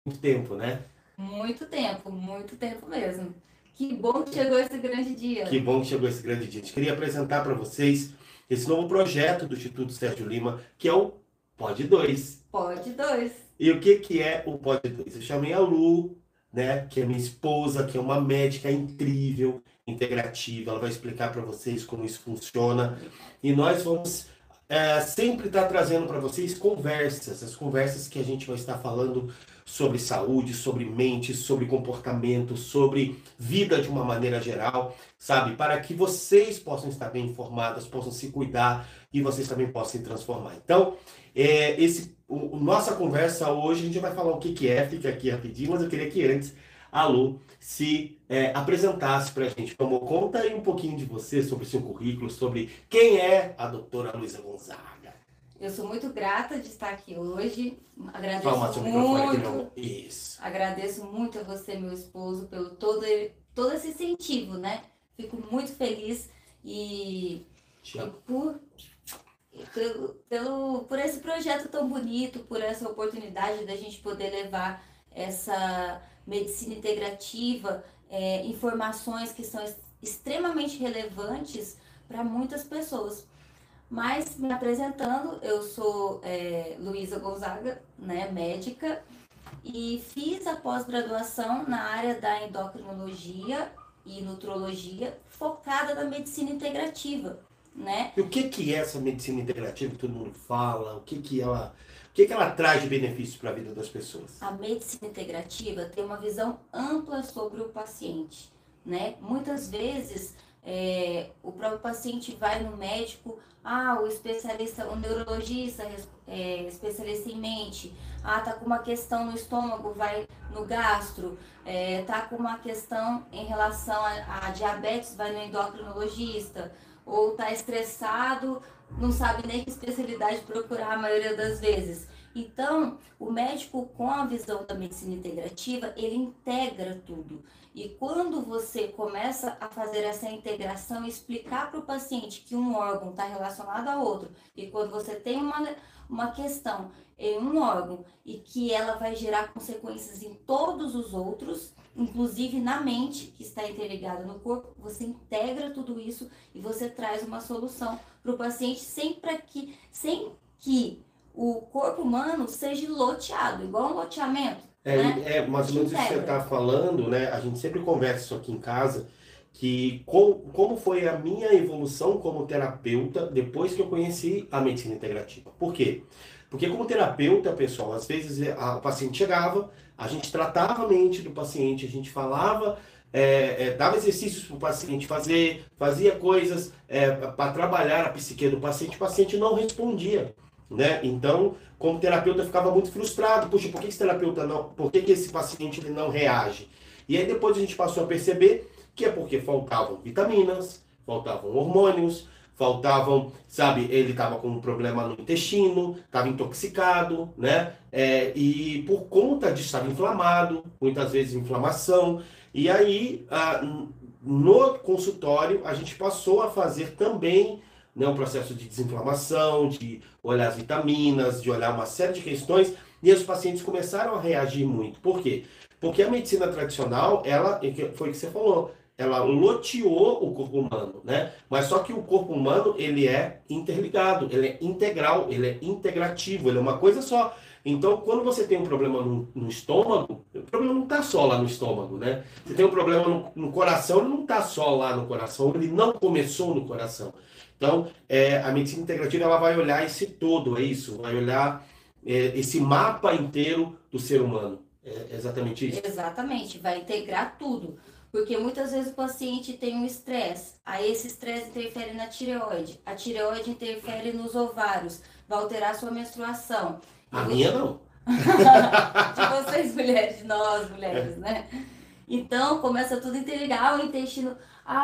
muito tempo, né? muito tempo mesmo. Que bom que chegou esse grande Que dia. bom que chegou esse grande dia. A gente queria apresentar para vocês esse novo projeto do Instituto Sérgio Lima, que é o Pod 2. Pode dois. E o que que é o Pod 2? Eu chamei a Lu, né, que é minha esposa, que é uma médica incrível, integrativa. Ela vai explicar para vocês como isso funciona. E nós vamos sempre estar trazendo para vocês conversas, as conversas que a gente vai estar falando sobre saúde, sobre mente, sobre comportamento, sobre vida de uma maneira geral, sabe? Para que vocês possam estar bem informados, possam se cuidar e vocês também possam se transformar. Então, nossa conversa hoje, a gente vai falar o que que é, fica aqui rapidinho, mas eu queria que antes a Lu se apresentasse para a gente. Como conta aí um pouquinho de você, sobre o seu currículo, sobre quem é a doutora Luísa Gonzaga. Eu sou muito grata de estar aqui hoje. Fala seu microfone aqui, meu amor. Isso. Agradeço muito a você, meu esposo, pelo todo esse incentivo, né? Fico muito feliz e, Te e amo. por esse projeto tão bonito, por essa oportunidade da gente poder levar essa medicina integrativa, informações que são extremamente relevantes para muitas pessoas. Mas, me apresentando, eu sou Luísa Gonzaga, né, médica, e fiz a pós-graduação na área da endocrinologia e nutrologia, focada na medicina integrativa, né? E o que que é essa medicina integrativa que todo mundo fala? O que que ela traz de benefícios para a vida das pessoas? A medicina integrativa tem uma visão ampla sobre o paciente, né? Muitas vezes o próprio paciente vai no médico, o especialista, o neurologista, especialista em mente, tá com uma questão no estômago, vai no gastro, tá com uma questão em relação a diabetes, vai no endocrinologista, ou tá estressado, não sabe nem que especialidade procurar a maioria das vezes. Então, o médico com a visão da medicina integrativa, ele integra tudo. E quando você começa a fazer essa integração e explicar para o paciente que um órgão está relacionado a outro, e quando você tem uma questão em um órgão e que ela vai gerar consequências em todos os outros, inclusive na mente, que está interligada no corpo, você integra tudo isso e você traz uma solução para o paciente sem que o corpo humano seja loteado, igual um loteamento, né? Mais ou Te menos isso que você integra. está falando, né? A gente sempre conversa isso aqui em casa, que como foi a minha evolução como terapeuta depois que eu conheci a medicina integrativa. Por quê? Porque como terapeuta, pessoal, às vezes o paciente chegava, a gente tratava a mente do paciente, a gente falava, dava exercícios para o paciente fazer, fazia coisas para trabalhar a psique do paciente, o paciente não respondia, né? Então, como terapeuta, eu ficava muito frustrado. Puxa, por que esse terapeuta não, por que esse paciente ele não reage? E aí depois a gente passou a perceber que é porque faltavam vitaminas, faltavam hormônios, faltavam, sabe, ele estava com um problema no intestino, estava intoxicado, né? E por conta disso estava inflamado, muitas vezes inflamação. E aí, no consultório, a gente passou a fazer também, né, um processo de desinflamação, de olhar as vitaminas, de olhar uma série de questões, e os pacientes começaram a reagir muito. Por quê? Porque a medicina tradicional, ela, foi o que você falou, ela loteou o corpo humano, né? Mas só que o corpo humano, ele é interligado, ele é integral, ele é integrativo, ele é uma coisa só. Então, quando você tem um problema no estômago, o problema não está só lá no estômago, né? Você tem um problema no coração, ele não está só lá no coração, ele não começou no coração. Então, a medicina integrativa ela vai olhar esse todo, é isso, vai olhar esse mapa inteiro do ser humano. É exatamente isso. Exatamente, vai integrar tudo. Porque muitas vezes o paciente tem um estresse, aí esse estresse interfere na tireoide, a tireoide interfere nos ovários, vai alterar a sua menstruação. A minha não. De vocês mulheres, de nós mulheres, né? Então começa tudo a interligar, o intestino,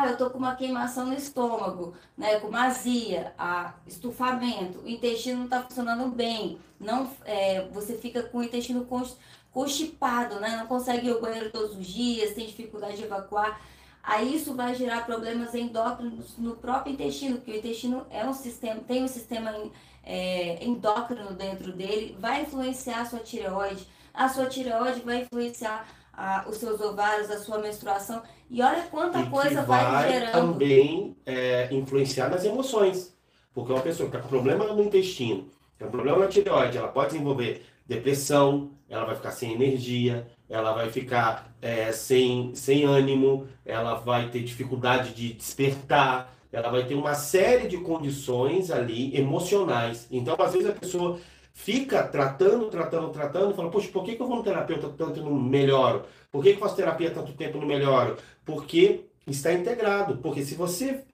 eu tô com uma queimação no estômago, né? Com uma azia, estufamento, o intestino não tá funcionando bem, não, você fica com o intestino constipado, né? Não consegue ir ao banheiro todos os dias, tem dificuldade de evacuar. Aí isso vai gerar problemas endócrinos no próprio intestino, porque o intestino é um sistema, tem um sistema endócrino dentro dele, vai influenciar a sua tireoide, a sua tireoide, vai influenciar os seus ovários, a sua menstruação. E olha quanta coisa vai gerando. Também influenciar nas emoções. Porque uma pessoa que está com problema no intestino, tem um problema na tireoide, ela pode desenvolver depressão, ela vai ficar sem energia, ela vai ficar sem ânimo, ela vai ter dificuldade de despertar, ela vai ter uma série de condições ali emocionais. Então, às vezes a pessoa fica tratando, e fala, poxa, por que eu vou no terapeuta tanto e não melhoro? Por que eu faço terapia tanto tempo e não melhoro? Porque está integrado. Porque se você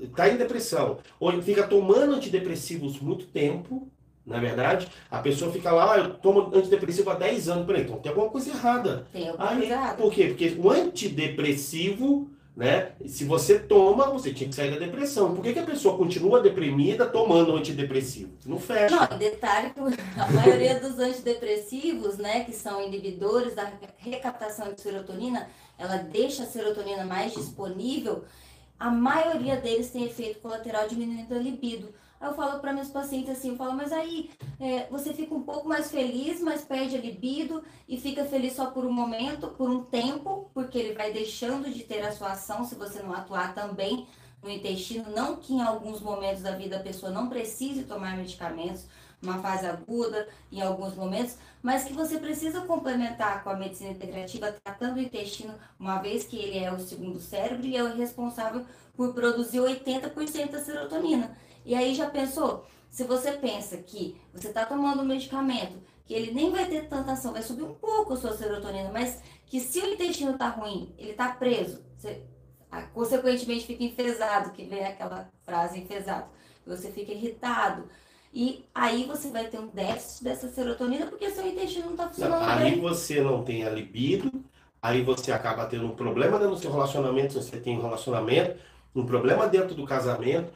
está em depressão ou fica tomando antidepressivos muito tempo, na verdade, a pessoa fica lá, eu tomo antidepressivo há 10 anos, peraí, então tem alguma coisa errada. Tem alguma coisa errada. Por quê? Porque o antidepressivo, né, se você toma, você tinha que sair da depressão. Por que a pessoa continua deprimida tomando antidepressivo? Não fecha. Não, detalhe que a maioria dos antidepressivos, né, que são inibidores da recaptação de serotonina, ela deixa a serotonina mais disponível, a maioria deles tem efeito colateral diminuindo a libido. Aí eu falo para meus pacientes assim, eu falo, mas aí você fica um pouco mais feliz, mas perde a libido e fica feliz só por um momento, por um tempo, porque ele vai deixando de ter a sua ação se você não atuar também no intestino. Não que em alguns momentos da vida a pessoa não precise tomar medicamentos, uma fase aguda, em alguns momentos, mas que você precisa complementar com a medicina integrativa, tratando o intestino, uma vez que ele é o segundo cérebro e é o responsável por produzir 80% da serotonina. E aí já pensou? Se você pensa que você está tomando um medicamento, que ele nem vai ter tanta ação, vai subir um pouco a sua serotonina, mas que se o intestino está ruim, ele está preso, você consequentemente fica enfesado, que vem aquela frase enfesado, você fica irritado. E aí você vai ter um déficit dessa serotonina porque seu intestino não está funcionando bem. Aí você não tem a libido, aí você acaba tendo um problema dentro do seu relacionamento, se você tem um relacionamento, um problema dentro do casamento,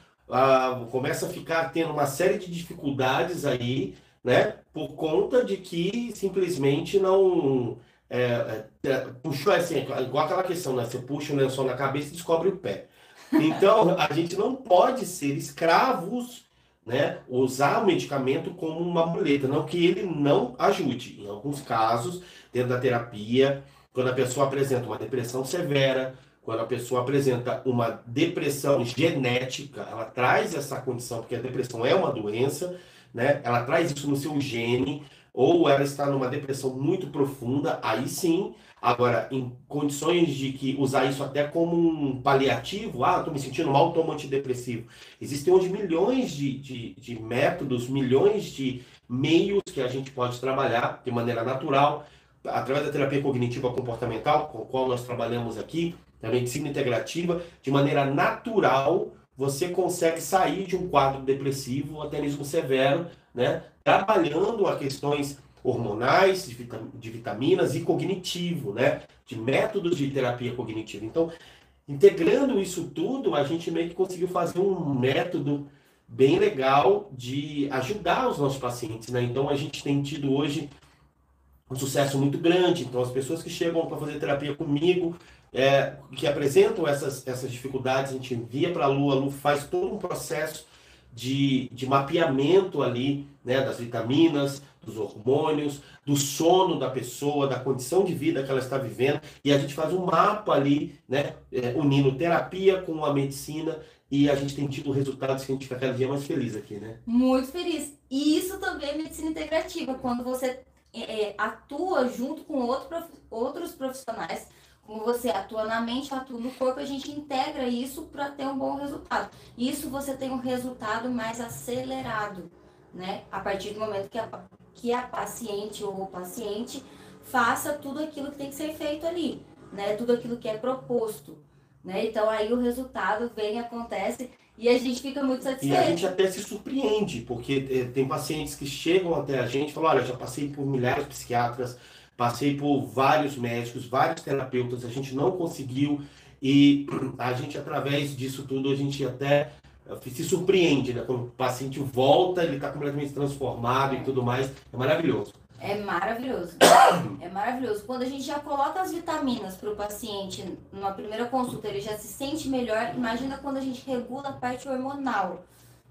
começa a ficar tendo uma série de dificuldades aí, né? Por conta de que simplesmente não puxou assim, igual aquela questão, né? Você puxa o lençol na cabeça e descobre o pé. Então, a gente não pode ser escravos, né? Usar o medicamento como uma muleta, não que ele não ajude. Em alguns casos, dentro da terapia, quando a pessoa apresenta uma depressão severa, quando a pessoa apresenta uma depressão genética, ela traz essa condição, porque a depressão é uma doença, né? Ela traz isso no seu gene, ou ela está numa depressão muito profunda, aí sim. Agora, em condições de que usar isso até como um paliativo, estou me sentindo mal, tomo antidepressivo. Existem hoje milhões de métodos, milhões de meios que a gente pode trabalhar de maneira natural, através da terapia cognitiva comportamental, com a qual nós trabalhamos aqui, da medicina integrativa, de maneira natural, você consegue sair de um quadro depressivo, até mesmo severo, né? Trabalhando a questões hormonais, de vitaminas e cognitivo, né? De métodos de terapia cognitiva. Então, integrando isso tudo, a gente meio que conseguiu fazer um método bem legal de ajudar os nossos pacientes, né? Então, a gente tem tido hoje um sucesso muito grande. Então, as pessoas que chegam para fazer terapia comigo, que apresentam essas dificuldades, a gente envia para a Lu faz todo um processo de mapeamento ali, né, das vitaminas, dos hormônios, do sono da pessoa, da condição de vida que ela está vivendo, e a gente faz um mapa ali, né, unindo terapia com a medicina, e a gente tem tido resultados que a gente fica cada dia mais feliz aqui, né? Muito feliz. E isso também é medicina integrativa, quando você atua junto com outros profissionais, como você atua na mente, atua no corpo, a gente integra isso para ter um bom resultado. Isso você tem um resultado mais acelerado, né? A partir do momento que a paciente ou o paciente faça tudo aquilo que tem que ser feito ali, né? Tudo aquilo que é proposto, né? Então aí o resultado vem, acontece e a gente fica muito satisfeito. E a gente até se surpreende, porque tem pacientes que chegam até a gente e falam, olha, já passei por milhares de psiquiatras, passei por vários médicos, vários terapeutas, a gente não conseguiu, e a gente, através disso tudo, a gente até se surpreende, né? Quando o paciente volta, ele está completamente transformado e tudo mais, é maravilhoso. É maravilhoso, é maravilhoso. Quando a gente já coloca as vitaminas para o paciente numa primeira consulta, ele já se sente melhor. Imagina quando a gente regula a parte hormonal,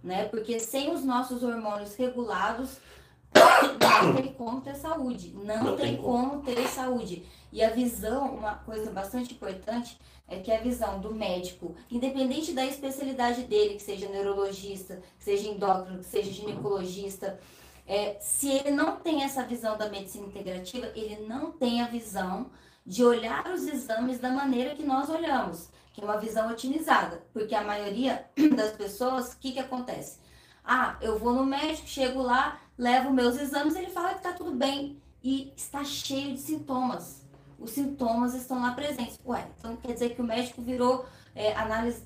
né? Porque sem os nossos hormônios regulados, não tem como ter saúde. Não tem como ter saúde. E a visão, uma coisa bastante importante, é que a visão do médico, independente da especialidade dele, que seja neurologista, que seja endócrino, que seja ginecologista, se ele não tem essa visão da medicina integrativa, ele não tem a visão de olhar os exames da maneira que nós olhamos, que é uma visão otimizada. Porque a maioria das pessoas, o que acontece? Eu vou no médico, chego lá, levo meus exames, ele fala que está tudo bem e está cheio de sintomas. Os sintomas estão lá presentes. Então quer dizer que o médico virou,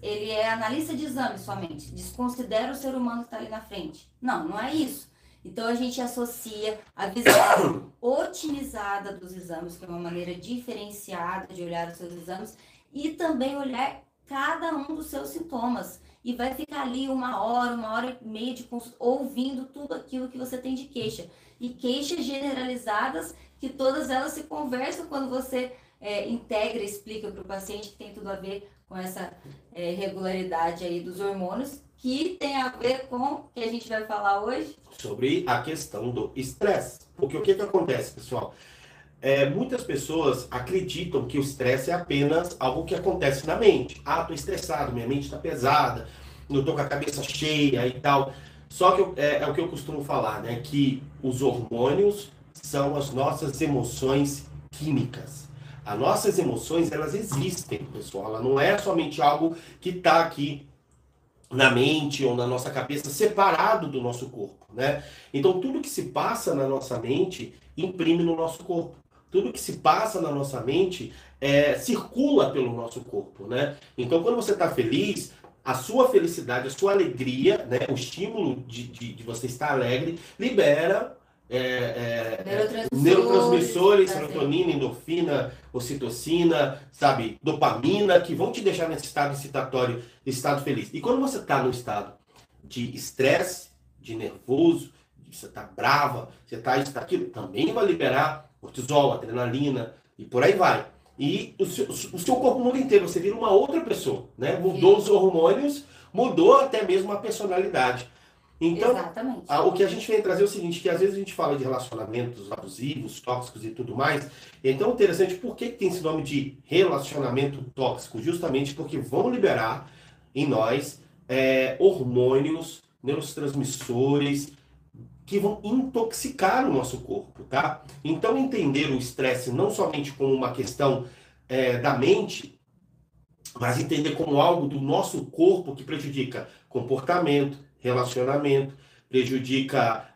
ele é analista de exames somente, desconsidera o ser humano que está ali na frente. Não, não é isso. Então a gente associa a visão otimizada dos exames, que é uma maneira diferenciada de olhar os seus exames, e também olhar cada um dos seus sintomas. E vai ficar ali 1 hora, 1 hora e meia de consulta, ouvindo tudo aquilo que você tem de queixa. E queixas generalizadas, que todas elas se conversam quando você integra e explica para o paciente que tem tudo a ver com essa regularidade aí dos hormônios, que tem a ver com o que a gente vai falar hoje. Sobre a questão do estresse. Porque o que acontece, pessoal? Muitas pessoas acreditam que o estresse é apenas algo que acontece na mente. Tô estressado, minha mente está pesada, eu tô com a cabeça cheia e tal. Só que é o que eu costumo falar, né? Que os hormônios são as nossas emoções químicas. As nossas emoções, elas existem, pessoal. Ela não é somente algo que está aqui na mente ou na nossa cabeça, separado do nosso corpo, né? Então, tudo que se passa na nossa mente imprime no nosso corpo. Tudo que se passa na nossa mente circula pelo nosso corpo, né? Então, quando você está feliz, a sua felicidade, a sua alegria, né? O estímulo de você estar alegre, libera neurotransmissores, serotonina, endorfina, ocitocina, sabe, dopamina, que vão te deixar nesse estado excitatório, estado feliz. E quando você está no estado de estresse, de nervoso, você está brava, você está isso, tá aquilo, também vai liberar cortisol, adrenalina e por aí vai. E o seu corpo muda inteiro, você vira uma outra pessoa, né? Mudou os hormônios, mudou até mesmo a personalidade. Então, o que a gente vem trazer é o seguinte, que às vezes a gente fala de relacionamentos abusivos, tóxicos e tudo mais. Então, interessante, por que tem esse nome de relacionamento tóxico? Justamente porque vão liberar em nós hormônios, neurotransmissores, que vão intoxicar o nosso corpo, tá? Então, entender o estresse não somente como uma questão da mente, mas entender como algo do nosso corpo que prejudica comportamento, relacionamento, prejudica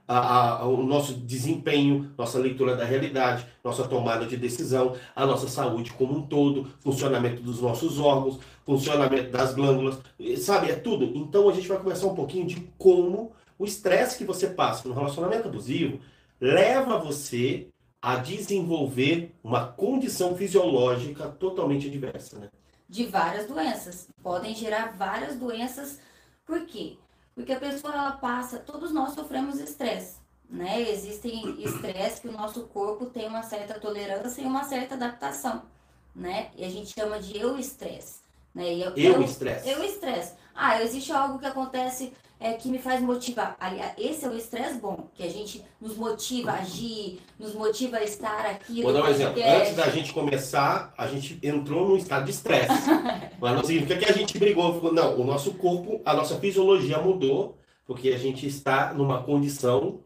o nosso desempenho, nossa leitura da realidade, nossa tomada de decisão, a nossa saúde como um todo, funcionamento dos nossos órgãos, funcionamento das glândulas, sabe? É tudo. Então a gente vai conversar um pouquinho de como o estresse que você passa no relacionamento abusivo leva você a desenvolver uma condição fisiológica totalmente diversa, né? De várias doenças. Podem gerar várias doenças. Por quê? Porque a pessoa, ela passa, todos nós sofremos estresse, né? Existem estresse que o nosso corpo tem uma certa tolerância e uma certa adaptação, né? E a gente chama de eu-estresse, né? Eu-estresse. Eu-estresse. Existe algo que acontece que me faz motivar. Esse é o estresse bom, que a gente nos motiva a agir, nos motiva a estar aqui. Vou dar um exemplo. Antes da gente começar, a gente entrou num estado de estresse. Mas não significa que a gente brigou. Não, o nosso corpo, a nossa fisiologia mudou, porque a gente está numa condição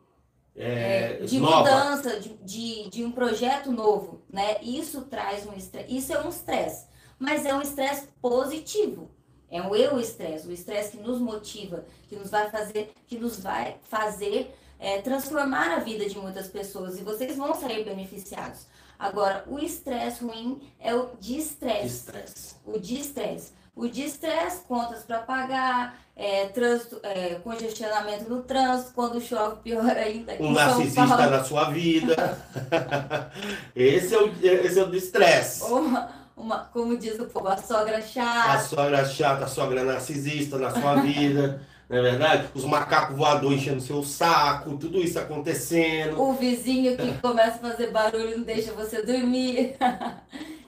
de nova. Mudança, de um projeto novo, né? Isso traz um estresse. Isso é um estresse, mas é um estresse positivo. É um eu-estresse, o estresse que nos motiva, que nos vai fazer transformar a vida de muitas pessoas, e vocês vão sair beneficiados. Agora, o estresse ruim é o distresse. O distresse, contas para pagar, trânsito, congestionamento no trânsito, quando chove, pior ainda. Um narcisista na sua vida. Esse é o distresse. Como diz o povo, a sogra chata. A sogra chata, a sogra narcisista na sua vida, não é verdade? Os macacos voadores enchendo seu saco, tudo isso acontecendo. O vizinho que começa a fazer barulho e não deixa você dormir.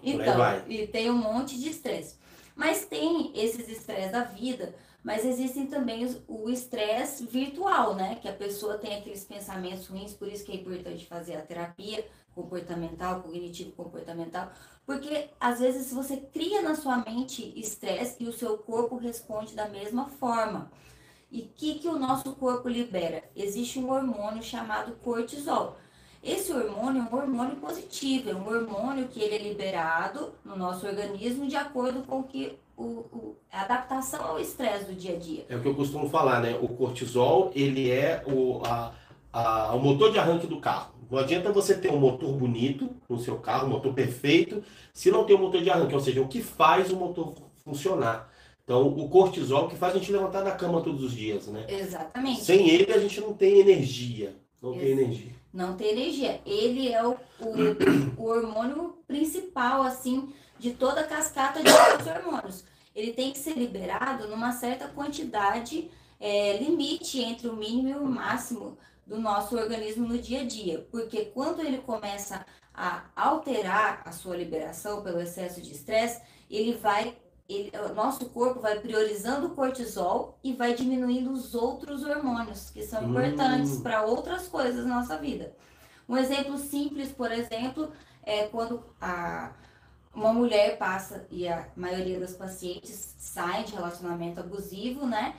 Então, e tem um monte de estresse. Mas tem esses estresses da vida, Mas existem também o estresse virtual, né? Que a pessoa tem aqueles pensamentos ruins, por isso que é importante fazer a terapia comportamental, cognitivo-comportamental, porque às vezes você cria na sua mente estresse e o seu corpo responde da mesma forma. E o que o nosso corpo libera? Existe um hormônio chamado cortisol. Esse hormônio é um hormônio positivo, é um hormônio que ele é liberado no nosso organismo de acordo com que a adaptação ao estresse do dia a dia. É o que eu costumo falar, né? O cortisol, ele é o motor de arranque do carro. Não adianta você ter um motor bonito no seu carro, um motor perfeito, se não tem um motor de arranque, ou seja, o que faz o motor funcionar. Então, o cortisol que faz a gente levantar da cama todos os dias, né? Exatamente. Sem ele, a gente não tem energia. Não tem energia. Não tem energia. Ele é o hormônio principal, assim, de toda a cascata de outros hormônios. Ele tem que ser liberado numa certa quantidade, limite entre o mínimo e o máximo do nosso organismo no dia a dia. Porque quando ele começa a alterar a sua liberação pelo excesso de estresse, o nosso corpo vai priorizando o cortisol e vai diminuindo os outros hormônios que são importantes para outras coisas na nossa vida. Um exemplo simples, por exemplo, é quando uma mulher passa, e a maioria das pacientes saem de relacionamento abusivo, né?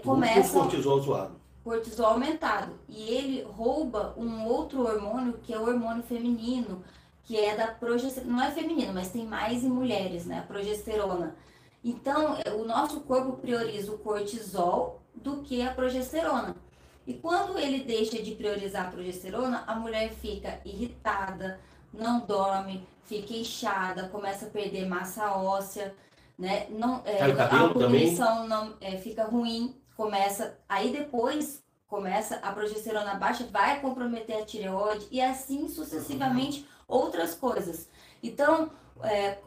Começa o cortisol zoado. Cortisol aumentado. E ele rouba um outro hormônio, que é o hormônio feminino, que é da progesterona, não é feminino, mas tem mais em mulheres, né? A progesterona. Então, o nosso corpo prioriza o cortisol do que a progesterona. E quando ele deixa de priorizar a progesterona, a mulher fica irritada, não dorme, fica inchada, começa a perder massa óssea, né? A cognição não fica ruim, aí depois começa a progesterona baixa, vai comprometer a tireoide e assim sucessivamente outras coisas. Então,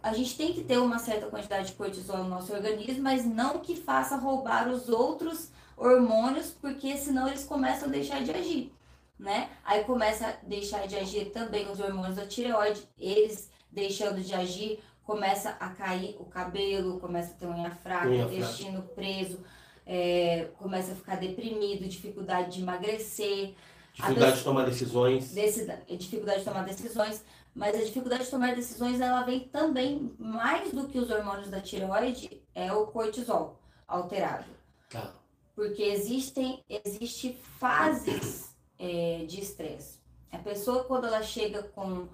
a gente tem que ter uma certa quantidade de cortisol no nosso organismo, mas não que faça roubar os outros hormônios, porque senão eles começam a deixar de agir, né? Aí começa a deixar de agir também os hormônios da tireoide, eles deixando de agir, começa a cair o cabelo, começa a ter unha fraca, intestino preso, começa a ficar deprimido, dificuldade de emagrecer. Dificuldade de tomar decisões. Dificuldade de tomar decisões, mas a dificuldade de tomar decisões, ela vem também, mais do que os hormônios da tireoide, é o cortisol alterado. Tá. Porque existe fases de estresse. A pessoa, quando ela chega com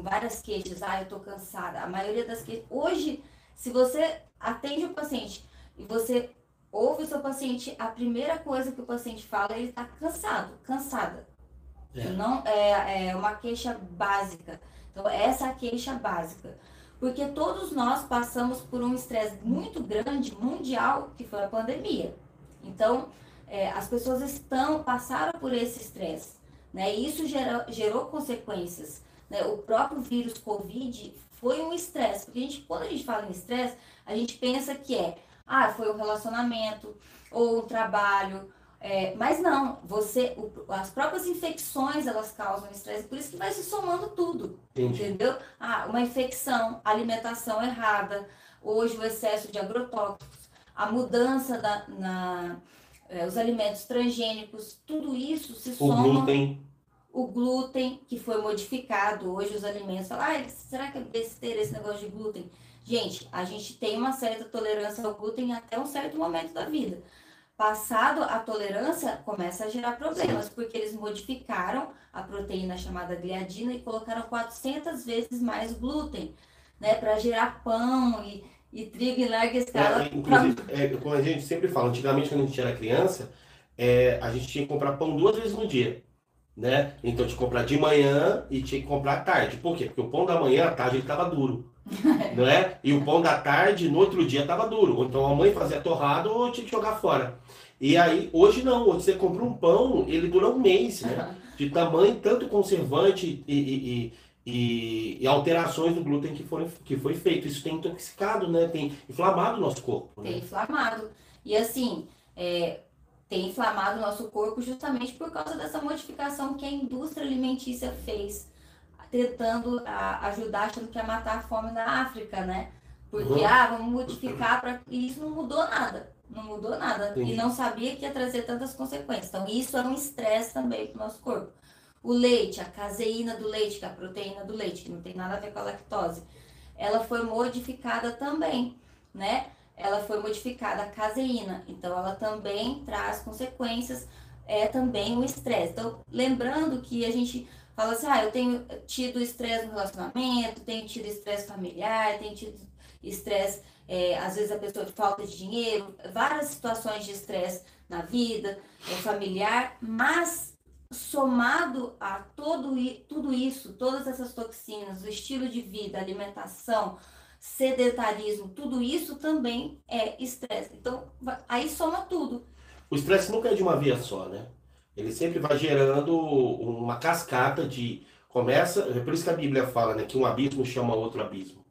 várias queixas, eu tô cansada, a maioria das queixas... Hoje, se você atende o paciente e você ouve o seu paciente, a primeira coisa que o paciente fala, ele tá cansada. Não, é uma queixa básica. Então, essa é a queixa básica. Porque todos nós passamos por um estresse muito grande, mundial, que foi a pandemia. Então, as pessoas passaram por esse estresse, né? E isso gerou consequências, né? O próprio vírus Covid foi um estresse. Porque quando a gente fala em estresse, a gente pensa que foi um relacionamento ou um trabalho. Mas não, as próprias infecções, elas causam estresse, por isso que vai se somando tudo. Entendi. Entendeu? Uma infecção, alimentação errada, hoje o excesso de agrotóxicos, a mudança os alimentos transgênicos, tudo isso se soma. O glúten, que foi modificado, hoje os alimentos falam, será que é besteira esse negócio de glúten? Gente, a gente tem uma certa tolerância ao glúten até um certo momento da vida. Passado a tolerância, começa a gerar problemas, porque eles modificaram a proteína chamada gliadina e colocaram 400 vezes mais glúten, né, para gerar pão e trigo em larga escala. Inclusive, como a gente sempre fala, antigamente quando a gente era criança, a gente tinha que comprar pão 2 vezes no dia, né? Então tinha que comprar de manhã e tinha que comprar à tarde. Por quê? Porque o pão da manhã, à tarde, ele estava duro. Não é? E o pão da tarde, no outro dia, estava duro. Ou então a mãe fazia torrado ou tinha que jogar fora. E aí, hoje não. Hoje você compra um pão, ele dura um mês, né? De tamanho, tanto conservante e alterações do glúten que foi feito. Isso tem intoxicado, né? Tem inflamado o nosso corpo. Né? Tem inflamado. E assim, tem inflamado o nosso corpo justamente por causa dessa modificação que a indústria alimentícia fez, tentando ajudar, achando que ia matar a fome na África, né? Porque, vamos modificar e isso não mudou nada. não mudou nada. Entendi. E não sabia que ia trazer tantas consequências. Então, isso é um estresse também para o nosso corpo. O leite, a caseína do leite, que é a proteína do leite, que não tem nada a ver com a lactose, ela foi modificada também, né? Ela foi modificada a caseína, então ela também traz consequências, é também o estresse. Então, lembrando que a gente fala assim, eu tenho tido estresse no relacionamento, tenho tido estresse familiar, tenho tido estresse, às vezes a pessoa falta de dinheiro, várias situações de estresse na vida, familiar, mas somado a tudo isso, todas essas toxinas, o estilo de vida, alimentação, sedentarismo, tudo isso também é estresse. Então, aí soma tudo. O estresse nunca é de uma via só, né? Ele sempre vai gerando uma cascata de... Começa... É por isso que a Bíblia fala, né? Que um abismo chama outro abismo.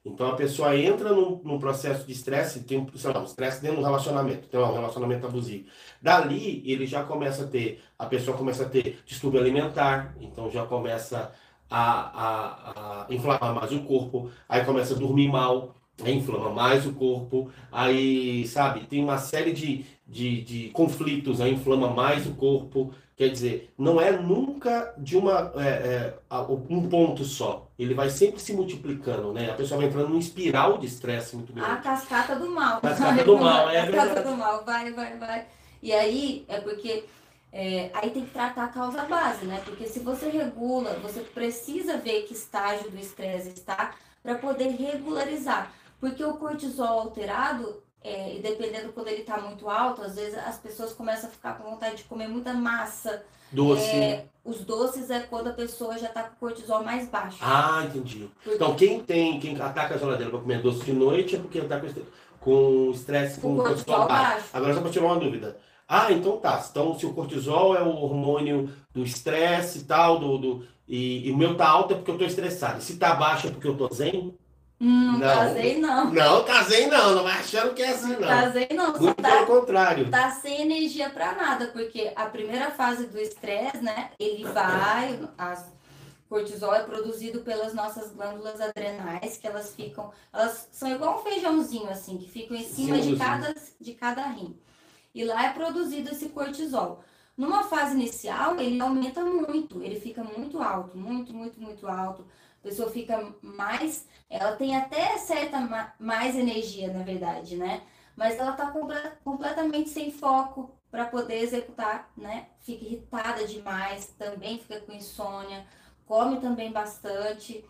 Então a pessoa entra num processo de estresse, tem, sei lá, um estresse dentro do relacionamento, tem um relacionamento abusivo. Dali ele já começa a ter, a pessoa começa a ter distúrbio alimentar, então já começa a inflamar mais o corpo, aí começa a dormir mal, aí inflama mais o corpo, aí, sabe, tem uma série de conflitos, aí inflama mais o corpo. Quer dizer, não é nunca de um ponto só. Ele vai sempre se multiplicando, né? A pessoa vai entrando num espiral de estresse muito grande. A cascata do mal. Cascata do mal, é verdade. Cascata do mal, vai. E aí, é porque... aí tem que tratar a causa base, né? Porque se você regula, você precisa ver que estágio do estresse está para poder regularizar. Porque o cortisol alterado... e dependendo quando ele está muito alto, às vezes as pessoas começam a ficar com vontade de comer muita massa. Doce. Os doces é quando a pessoa já está com o cortisol mais baixo. Ah, entendi. Então quem ataca a geladeira para comer doce de noite é porque está com estresse, com cortisol baixo. Agora só para tirar uma dúvida. Então tá. Então se o cortisol é o hormônio do estresse e tal, e o meu tá alto é porque eu tô estressado. E se tá baixo é porque eu tô zen? Não casei, não. Não casei, não. Não vai achando que é assim, não. Casei, não. Muito pelo contrário. Tá sem energia para nada, porque a primeira fase do estresse, né? Ele vai... Cortisol é produzido pelas nossas glândulas adrenais, que elas são igual um feijãozinho, assim, que ficam em cima de cada rim. E lá é produzido esse cortisol. Numa fase inicial, ele aumenta muito, ele fica muito alto, muito alto. A pessoa fica mais, ela tem até mais energia, na verdade, né? Mas ela tá completamente sem foco para poder executar, né? Fica irritada demais, também fica com insônia, come também bastante,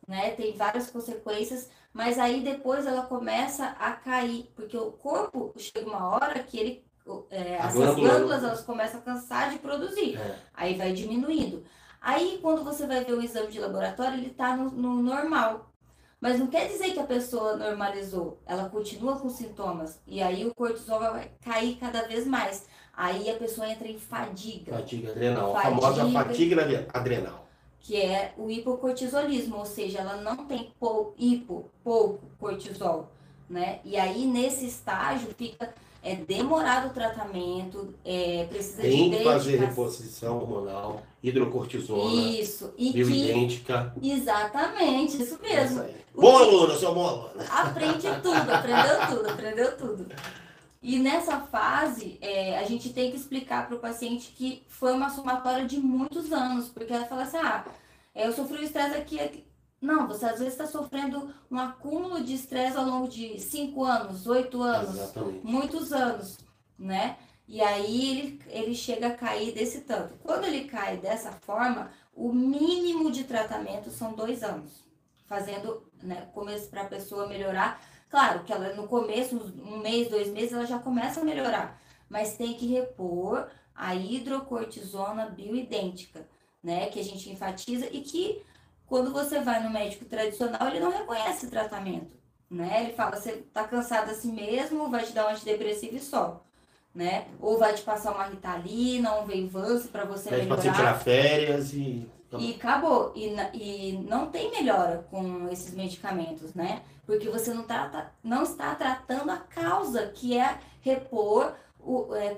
né? Tem várias consequências, mas aí depois ela começa a cair, porque o corpo chega uma hora que essas glândulas elas começam a cansar de produzir, aí vai diminuindo. Aí, quando você vai ver o exame de laboratório, ele está no normal. Mas não quer dizer que a pessoa normalizou. Ela continua com sintomas. E aí o cortisol vai cair cada vez mais. Aí a pessoa entra em fadiga. Fadiga adrenal. A famosa fadiga adrenal. Que é o hipocortisolismo. Ou seja, ela não tem pouco cortisol, né? E aí, nesse estágio, fica... demorado o tratamento, precisa tem que fazer reposição hormonal, hidrocortisona, isso, bioidêntica. Exatamente, isso mesmo. Bom aluno, eu sou bom aluno. Aprende tudo, aprendeu tudo. E nessa fase, a gente tem que explicar para o paciente que foi uma somatória de muitos anos, porque ela fala assim, eu sofri o estresse aqui. Não, você às vezes está sofrendo um acúmulo de estresse ao longo de 5 anos, 8 anos, exatamente, muitos anos, né? E aí ele chega a cair desse tanto. Quando ele cai dessa forma, o mínimo de tratamento são 2 anos. Fazendo, né, começo para a pessoa melhorar. Claro que ela no começo, 1 mês, 2 meses, ela já começa a melhorar. Mas tem que repor a hidrocortisona bioidêntica, né? Que a gente enfatiza e que... Quando você vai no médico tradicional, ele não reconhece o tratamento, né? Ele fala, você tá cansado assim mesmo, vai te dar um antidepressivo e só, né? Ou vai te passar uma Ritalina, um Venvance para você melhorar. Pode tirar férias e... E acabou. E não tem melhora com esses medicamentos, né? Porque você não está tratando a causa, que é repor,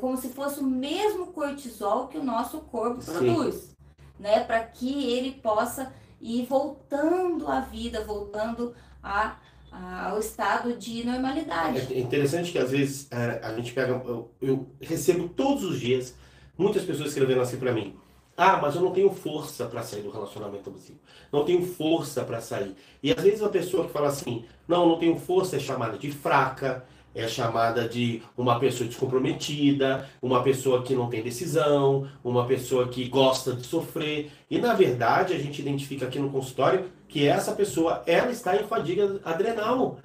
como se fosse o mesmo cortisol que o nosso corpo produz, né? Para que ele possa... E voltando à vida, voltando a ao estado de normalidade. É interessante que às vezes a gente pega. Eu recebo todos os dias muitas pessoas escrevendo assim para mim. Ah, mas eu não tenho força para sair do relacionamento abusivo. Não tenho força para sair. E às vezes a pessoa que fala assim, não tenho força, é chamada de fraca, é chamada de uma pessoa descomprometida, uma pessoa que não tem decisão, uma pessoa que gosta de sofrer. E na verdade a gente identifica aqui no consultório que essa pessoa, ela está em fadiga adrenal.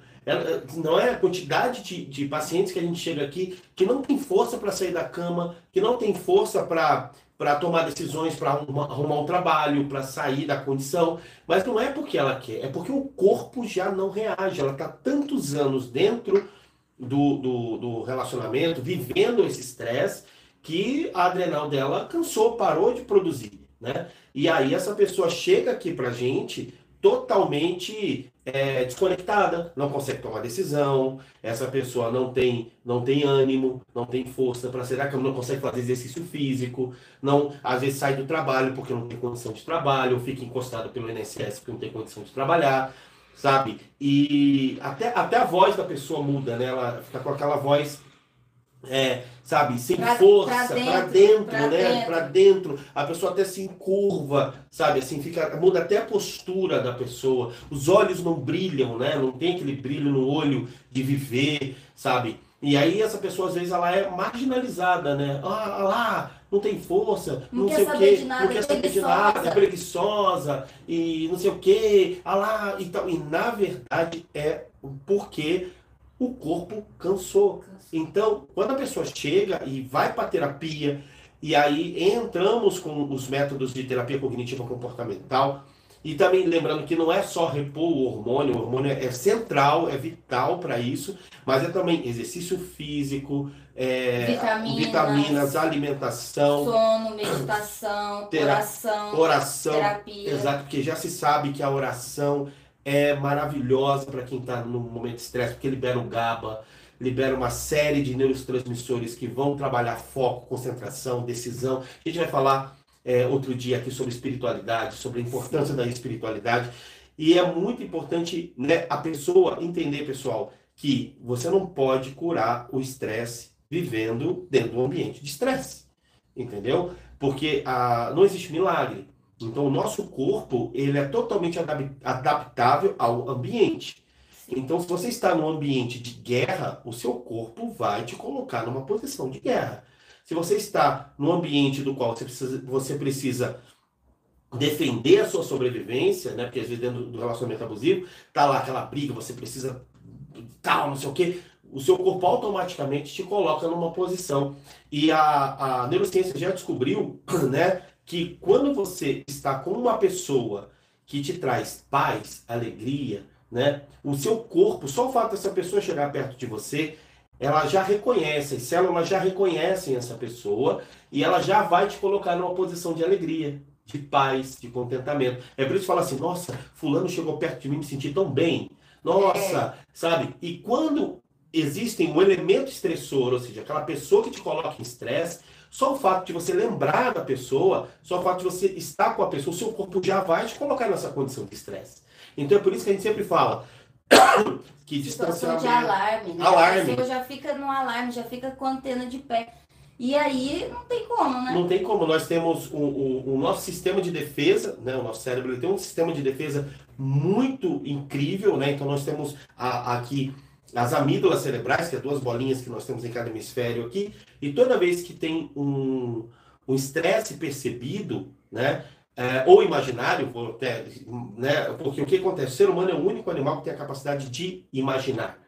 Não é a quantidade de pacientes que a gente chega aqui que não tem força para sair da cama, que não tem força para tomar decisões, para arrumar um trabalho, para sair da condição. Mas não é porque ela quer, é porque o corpo já não reage. Ela está tantos anos dentro do relacionamento, vivendo esse estresse, que a adrenal dela cansou, parou de produzir, né? E aí essa pessoa chega aqui pra gente totalmente desconectada, não consegue tomar decisão, essa pessoa não tem ânimo, não tem força para sair da cama, não consegue fazer exercício físico, não, às vezes sai do trabalho porque não tem condição de trabalho, ou fica encostado pelo INSS porque não tem condição de trabalhar, sabe? E até a voz da pessoa muda, né? Ela fica com aquela voz, sabe, sem força, para dentro, né? Para dentro. A pessoa até se encurva, sabe? Assim, muda até a postura da pessoa. Os olhos não brilham, né? Não tem aquele brilho no olho de viver, sabe? E aí essa pessoa, às vezes, ela é marginalizada, né? Ah lá, não tem força, não sei o quê, não quer saber de nada, é preguiçosa, e não sei o quê, ah lá, e tal. E, na verdade, é porque o corpo cansou. Então, quando a pessoa chega e vai para terapia, e aí entramos com os métodos de terapia cognitiva comportamental, e também lembrando que não é só repor o hormônio é central, é vital para isso, mas é também exercício físico, vitaminas, alimentação, sono, meditação, oração, terapia. Exato, porque já se sabe que a oração é maravilhosa para quem está no momento de estresse, porque libera o GABA, libera uma série de neurotransmissores que vão trabalhar foco, concentração, decisão. A gente vai falar outro dia aqui sobre espiritualidade, sobre a importância da espiritualidade. E é muito importante, né, a pessoa entender, pessoal, que você não pode curar o estresse vivendo dentro de um ambiente de estresse. Entendeu? Porque não existe milagre. Então, o nosso corpo, ele é totalmente adaptável ao ambiente. Então, se você está num ambiente de guerra, o seu corpo vai te colocar numa posição de guerra. Se você está num ambiente do qual você precisa defender a sua sobrevivência, né? Porque às vezes dentro do relacionamento abusivo, tá lá aquela briga, você precisa tal, não sei o quê. O seu corpo automaticamente te coloca numa posição. E a neurociência já descobriu, né, que quando você está com uma pessoa que te traz paz, alegria, né, o seu corpo, só o fato dessa pessoa chegar perto de você, ela já reconhece, as células já reconhecem essa pessoa e ela já vai te colocar numa posição de alegria, de paz, de contentamento. É por isso que fala assim, nossa, fulano chegou perto de mim, me senti tão bem. Nossa, sabe? E quando existem um elemento estressor, ou seja, aquela pessoa que te coloca em estresse, só o fato de você lembrar da pessoa, só o fato de você estar com a pessoa, o seu corpo já vai te colocar nessa condição de estresse. Então é por isso que a gente sempre fala que distanciamento... de alarme, né? Alarme. A pessoa já fica no alarme, já fica com a antena de pé. E aí não tem como, né? Não tem como. Nós temos o nosso sistema de defesa, né? O nosso cérebro ele tem um sistema de defesa muito incrível, né? Então nós temos aqui as amígdalas cerebrais, que é duas bolinhas que nós temos em cada hemisfério aqui, e toda vez que tem um estresse percebido, né? Ou imaginário, né? Porque o que acontece? O ser humano é o único animal que tem a capacidade de imaginar.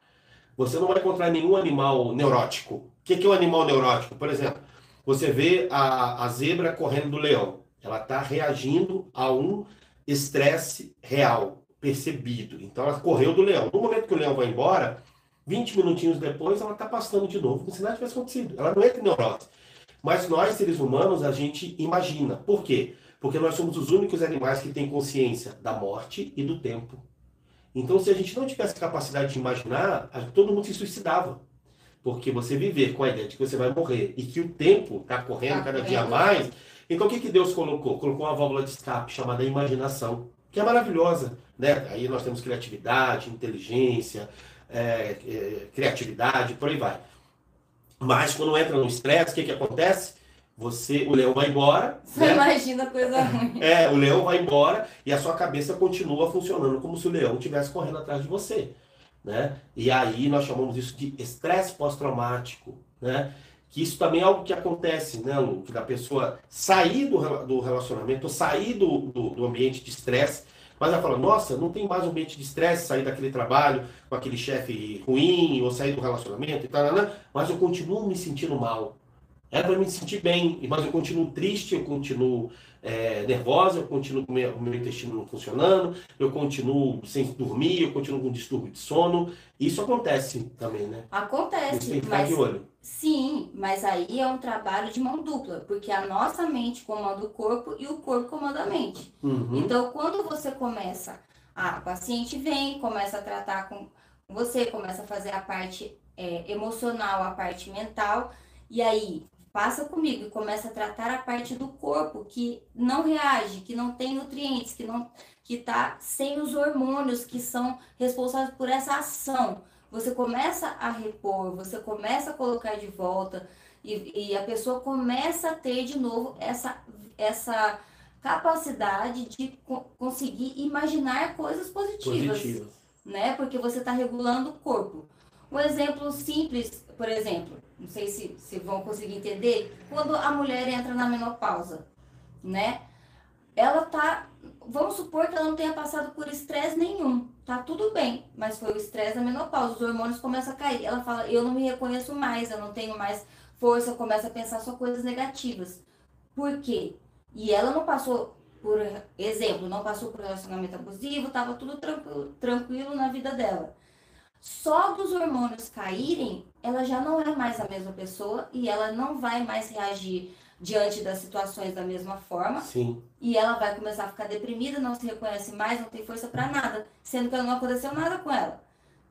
Você não vai encontrar nenhum animal neurótico. O que é um animal neurótico? Por exemplo, você vê a zebra correndo do leão. Ela está reagindo a um estresse real, percebido. Então ela correu do leão. No momento que o leão vai embora, 20 minutinhos depois, ela está passando de novo, como se nada tivesse acontecido. Ela não entra em neurose. Mas nós, seres humanos, a gente imagina. Por quê? Porque nós somos os únicos animais que têm consciência da morte e do tempo. Então, se a gente não tivesse capacidade de imaginar, todo mundo se suicidava. Porque você viver com a ideia de que você vai morrer e que o tempo está correndo cada dia mais... Então, o que Deus colocou? Colocou uma válvula de escape chamada imaginação. que é maravilhosa, né? Aí nós temos criatividade, inteligência, criatividade, por aí vai. Mas quando entra no estresse, o que que acontece? O leão vai embora, Você né? imagina coisa ruim. O leão vai embora e a sua cabeça continua funcionando como se o leão estivesse correndo atrás de você, né? E aí nós chamamos isso de estresse pós-traumático, né? Que isso também é algo que acontece, né, Lu? Que da pessoa sair do relacionamento, sair do ambiente de estresse, mas ela fala, nossa, não tem mais um ambiente de estresse, sair daquele trabalho com aquele chefe ruim, ou sair do relacionamento e tal, né? Mas eu continuo me sentindo mal. Era para me sentir bem, mas eu continuo triste, eu continuo nervosa, eu continuo com o meu intestino não funcionando, eu continuo sem dormir, eu continuo com distúrbio de sono. Isso acontece também, né? Isso Acontece, tem que ficar mas de olho. sim, mas aí é um trabalho de mão dupla, porque a nossa mente comanda o corpo e o corpo comanda a mente. Uhum. Então, quando você começa, a paciente vem, começa a tratar com você, começa a fazer a parte emocional, a parte mental, e aí passa comigo e começa a tratar a parte do corpo que não reage, que não tem nutrientes, que está sem os hormônios que são responsáveis por essa ação. Você começa a repor, você começa a colocar de volta e a pessoa começa a ter de novo essa capacidade de conseguir imaginar coisas positivas, né? Porque você está regulando o corpo. Um exemplo simples, por exemplo, não sei se vão conseguir entender, quando a mulher entra na menopausa, né? Ela tá, vamos supor que ela não tenha passado por estresse nenhum, tá tudo bem, mas foi o estresse da menopausa, os hormônios começam a cair. Ela fala, eu não me reconheço mais, eu não tenho mais força, começa a pensar só coisas negativas. Por quê? E ela não passou, por exemplo, não passou por relacionamento abusivo, tava tudo tranquilo na vida dela. Só dos hormônios caírem, ela já não é mais a mesma pessoa e ela não vai mais reagir diante das situações da mesma forma. Sim. E ela vai começar a ficar deprimida, não se reconhece mais, não tem força para nada, sendo que não aconteceu nada com ela,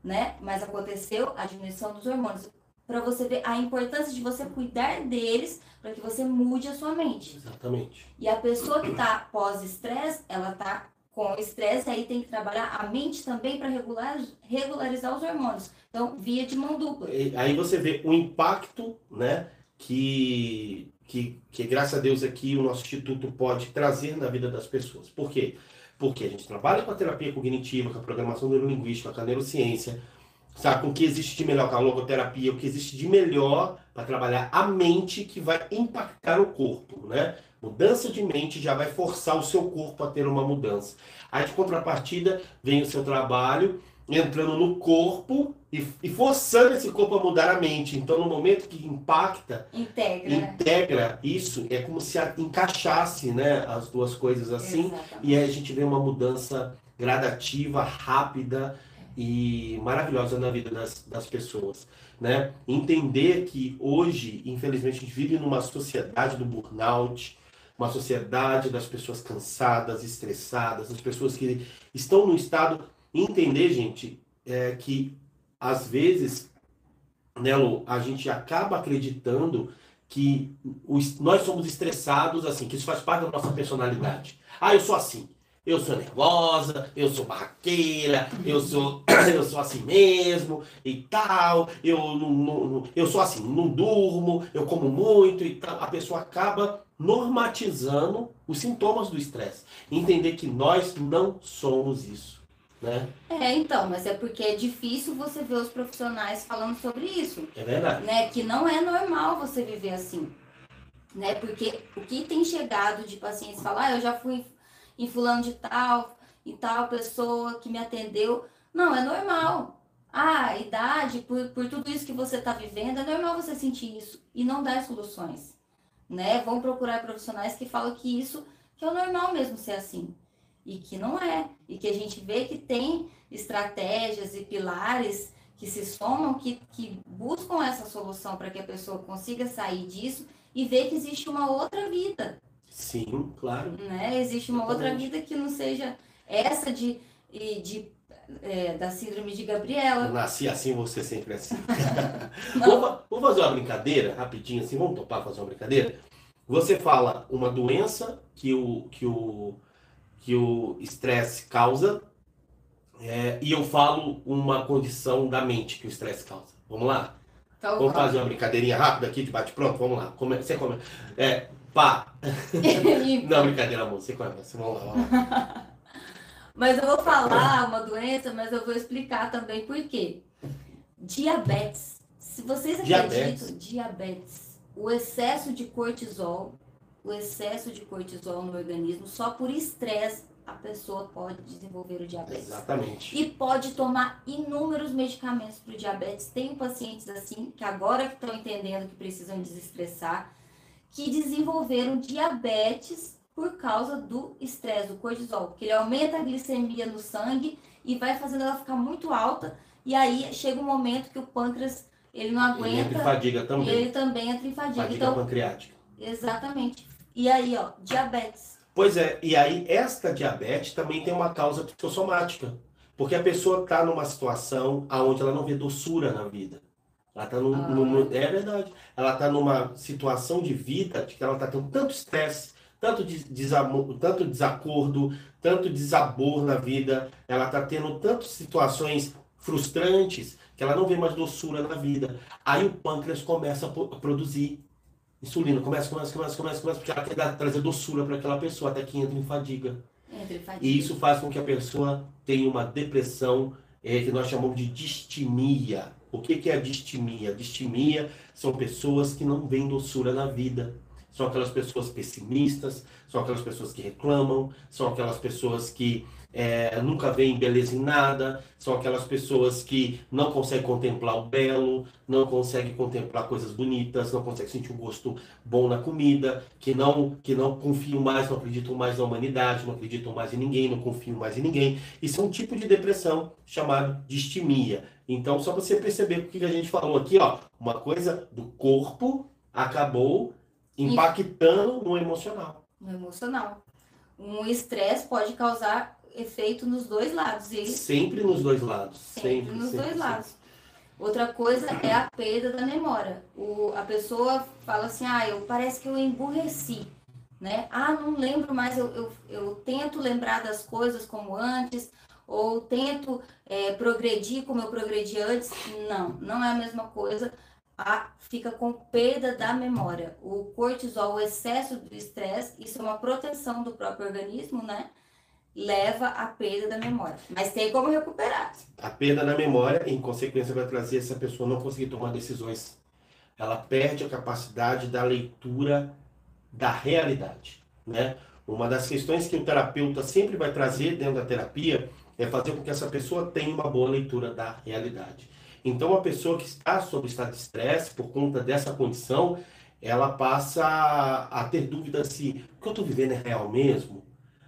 né? Mas aconteceu a diminuição dos hormônios. Para você ver a importância de você cuidar deles, para que você mude a sua mente. Exatamente. E a pessoa que está pós-estresse, ela está com estresse, aí tem que trabalhar a mente também para regularizar os hormônios. Então, via de mão dupla. Aí você vê o impacto, né, que graças a Deus aqui o nosso instituto pode trazer na vida das pessoas. Por quê? Porque a gente trabalha com a terapia cognitiva, com a programação neurolinguística, com a neurociência, sabe, com o que existe de melhor, com a logoterapia, o que existe de melhor para trabalhar a mente que vai impactar o corpo, né? Mudança de mente já vai forçar o seu corpo a ter uma mudança. Aí, de contrapartida, vem o seu trabalho entrando no corpo e forçando esse corpo a mudar a mente. Então, no momento que impacta, integra isso, é como se encaixasse, né, as duas coisas assim. Exatamente. E aí a gente vê uma mudança gradativa, rápida e maravilhosa na vida das pessoas, né? Entender que hoje, infelizmente, a gente vive numa sociedade do burnout, uma sociedade das pessoas cansadas, estressadas, das pessoas que estão no estado... Entender, gente, que às vezes, né, Lu, a gente acaba acreditando que nós somos estressados, assim, que isso faz parte da nossa personalidade. Ah, eu sou assim. Eu sou nervosa, eu sou barraqueira, eu sou assim mesmo e tal, eu sou assim, não durmo, eu como muito e tal. A pessoa acaba normatizando os sintomas do estresse. Entender que nós não somos isso, né? Então, mas é porque é difícil você ver os profissionais falando sobre isso. É verdade. Né? Que não é normal você viver assim, né? Porque o que tem chegado de pacientes falar, eu já fui em fulano de tal e tal pessoa que me atendeu. Não, é normal. A idade, por tudo isso que você está vivendo, é normal você sentir isso e não dar soluções, né? Vão procurar profissionais que falam que isso que é o normal mesmo ser assim. E que não é. E que a gente vê que tem estratégias e pilares que se somam, que buscam essa solução para que a pessoa consiga sair disso e ver que existe uma outra vida. Sim, claro. Né? Existe uma outra vida que não seja essa da síndrome de Gabriela. Eu nasci assim, você sempre assim. Vamos fazer uma brincadeira, rapidinho assim, vamos topar fazer uma brincadeira? Você fala uma doença que que o estresse causa, e eu falo uma condição da mente que o estresse causa. Vamos lá? Então, Vamos fazer uma brincadeirinha rápida aqui de bate-pronto? Vamos lá. Você começa. Pá. Não, brincadeira, amor. Você começa. Vamos lá, vamos lá. Mas eu vou falar uma doença, mas eu vou explicar também por quê. Diabetes. Se vocês acreditam, diabetes, o excesso de cortisol no organismo, só por estresse a pessoa pode desenvolver o diabetes. Exatamente. E pode tomar inúmeros medicamentos para o diabetes. Tem pacientes assim, que agora que estão entendendo que precisam desestressar, que desenvolveram diabetes por causa do estresse, do cortisol, porque ele aumenta a glicemia no sangue e vai fazendo ela ficar muito alta, e aí chega um momento que o pâncreas, ele não aguenta. Ele entra em fadiga também. Ele também entra em fadiga. Fadiga pancreática. Exatamente. E aí, ó, diabetes. Pois é, e aí esta diabetes também tem uma causa psicossomática, porque a pessoa está numa situação onde ela não vê doçura na vida. Ela está é verdade. Ela está numa situação de vida de que ela está tendo tanto estresse, tanto desacordo, tanto desabor na vida. Ela está tendo tantas situações frustrantes que ela não vê mais doçura na vida. Aí o pâncreas começa a produzir insulina, começa, porque ela quer trazer doçura para aquela pessoa, até que entra em fadiga. E isso faz com que a pessoa tenha uma depressão, que nós chamamos de distimia. O que é a distimia? Distimia são pessoas que não veem doçura na vida. São aquelas pessoas pessimistas, são aquelas pessoas que reclamam, são aquelas pessoas que nunca veem beleza em nada, são aquelas pessoas que não conseguem contemplar o belo, não conseguem contemplar coisas bonitas, não conseguem sentir um gosto bom na comida, que não confiam mais, não acreditam mais na humanidade, não acreditam mais em ninguém, não confiam mais em ninguém. Isso é um tipo de depressão chamado distimia. Então, só você perceber o que a gente falou aqui, ó, uma coisa do corpo acabou impactando no emocional. No emocional. Um estresse pode causar efeito nos dois lados. Sempre nos dois lados. Sempre nos dois lados. Outra coisa é a perda da memória. A pessoa fala assim, parece que eu emburreci, né? Não lembro mais, eu tento lembrar das coisas como antes, ou tento progredir como eu progredi antes. Não é a mesma coisa. Fica com perda da memória. O cortisol, o excesso do estresse, isso é uma proteção do próprio organismo, né? Leva à perda da memória. Mas tem como recuperar. A perda da memória, em consequência, vai trazer essa pessoa não conseguir tomar decisões. Ela perde a capacidade da leitura da realidade, né? Uma das questões que o terapeuta sempre vai trazer dentro da terapia é fazer com que essa pessoa tenha uma boa leitura da realidade. Então, a pessoa que está sob estado de estresse, por conta dessa condição, ela passa a ter dúvidas se o que eu estou vivendo é real mesmo?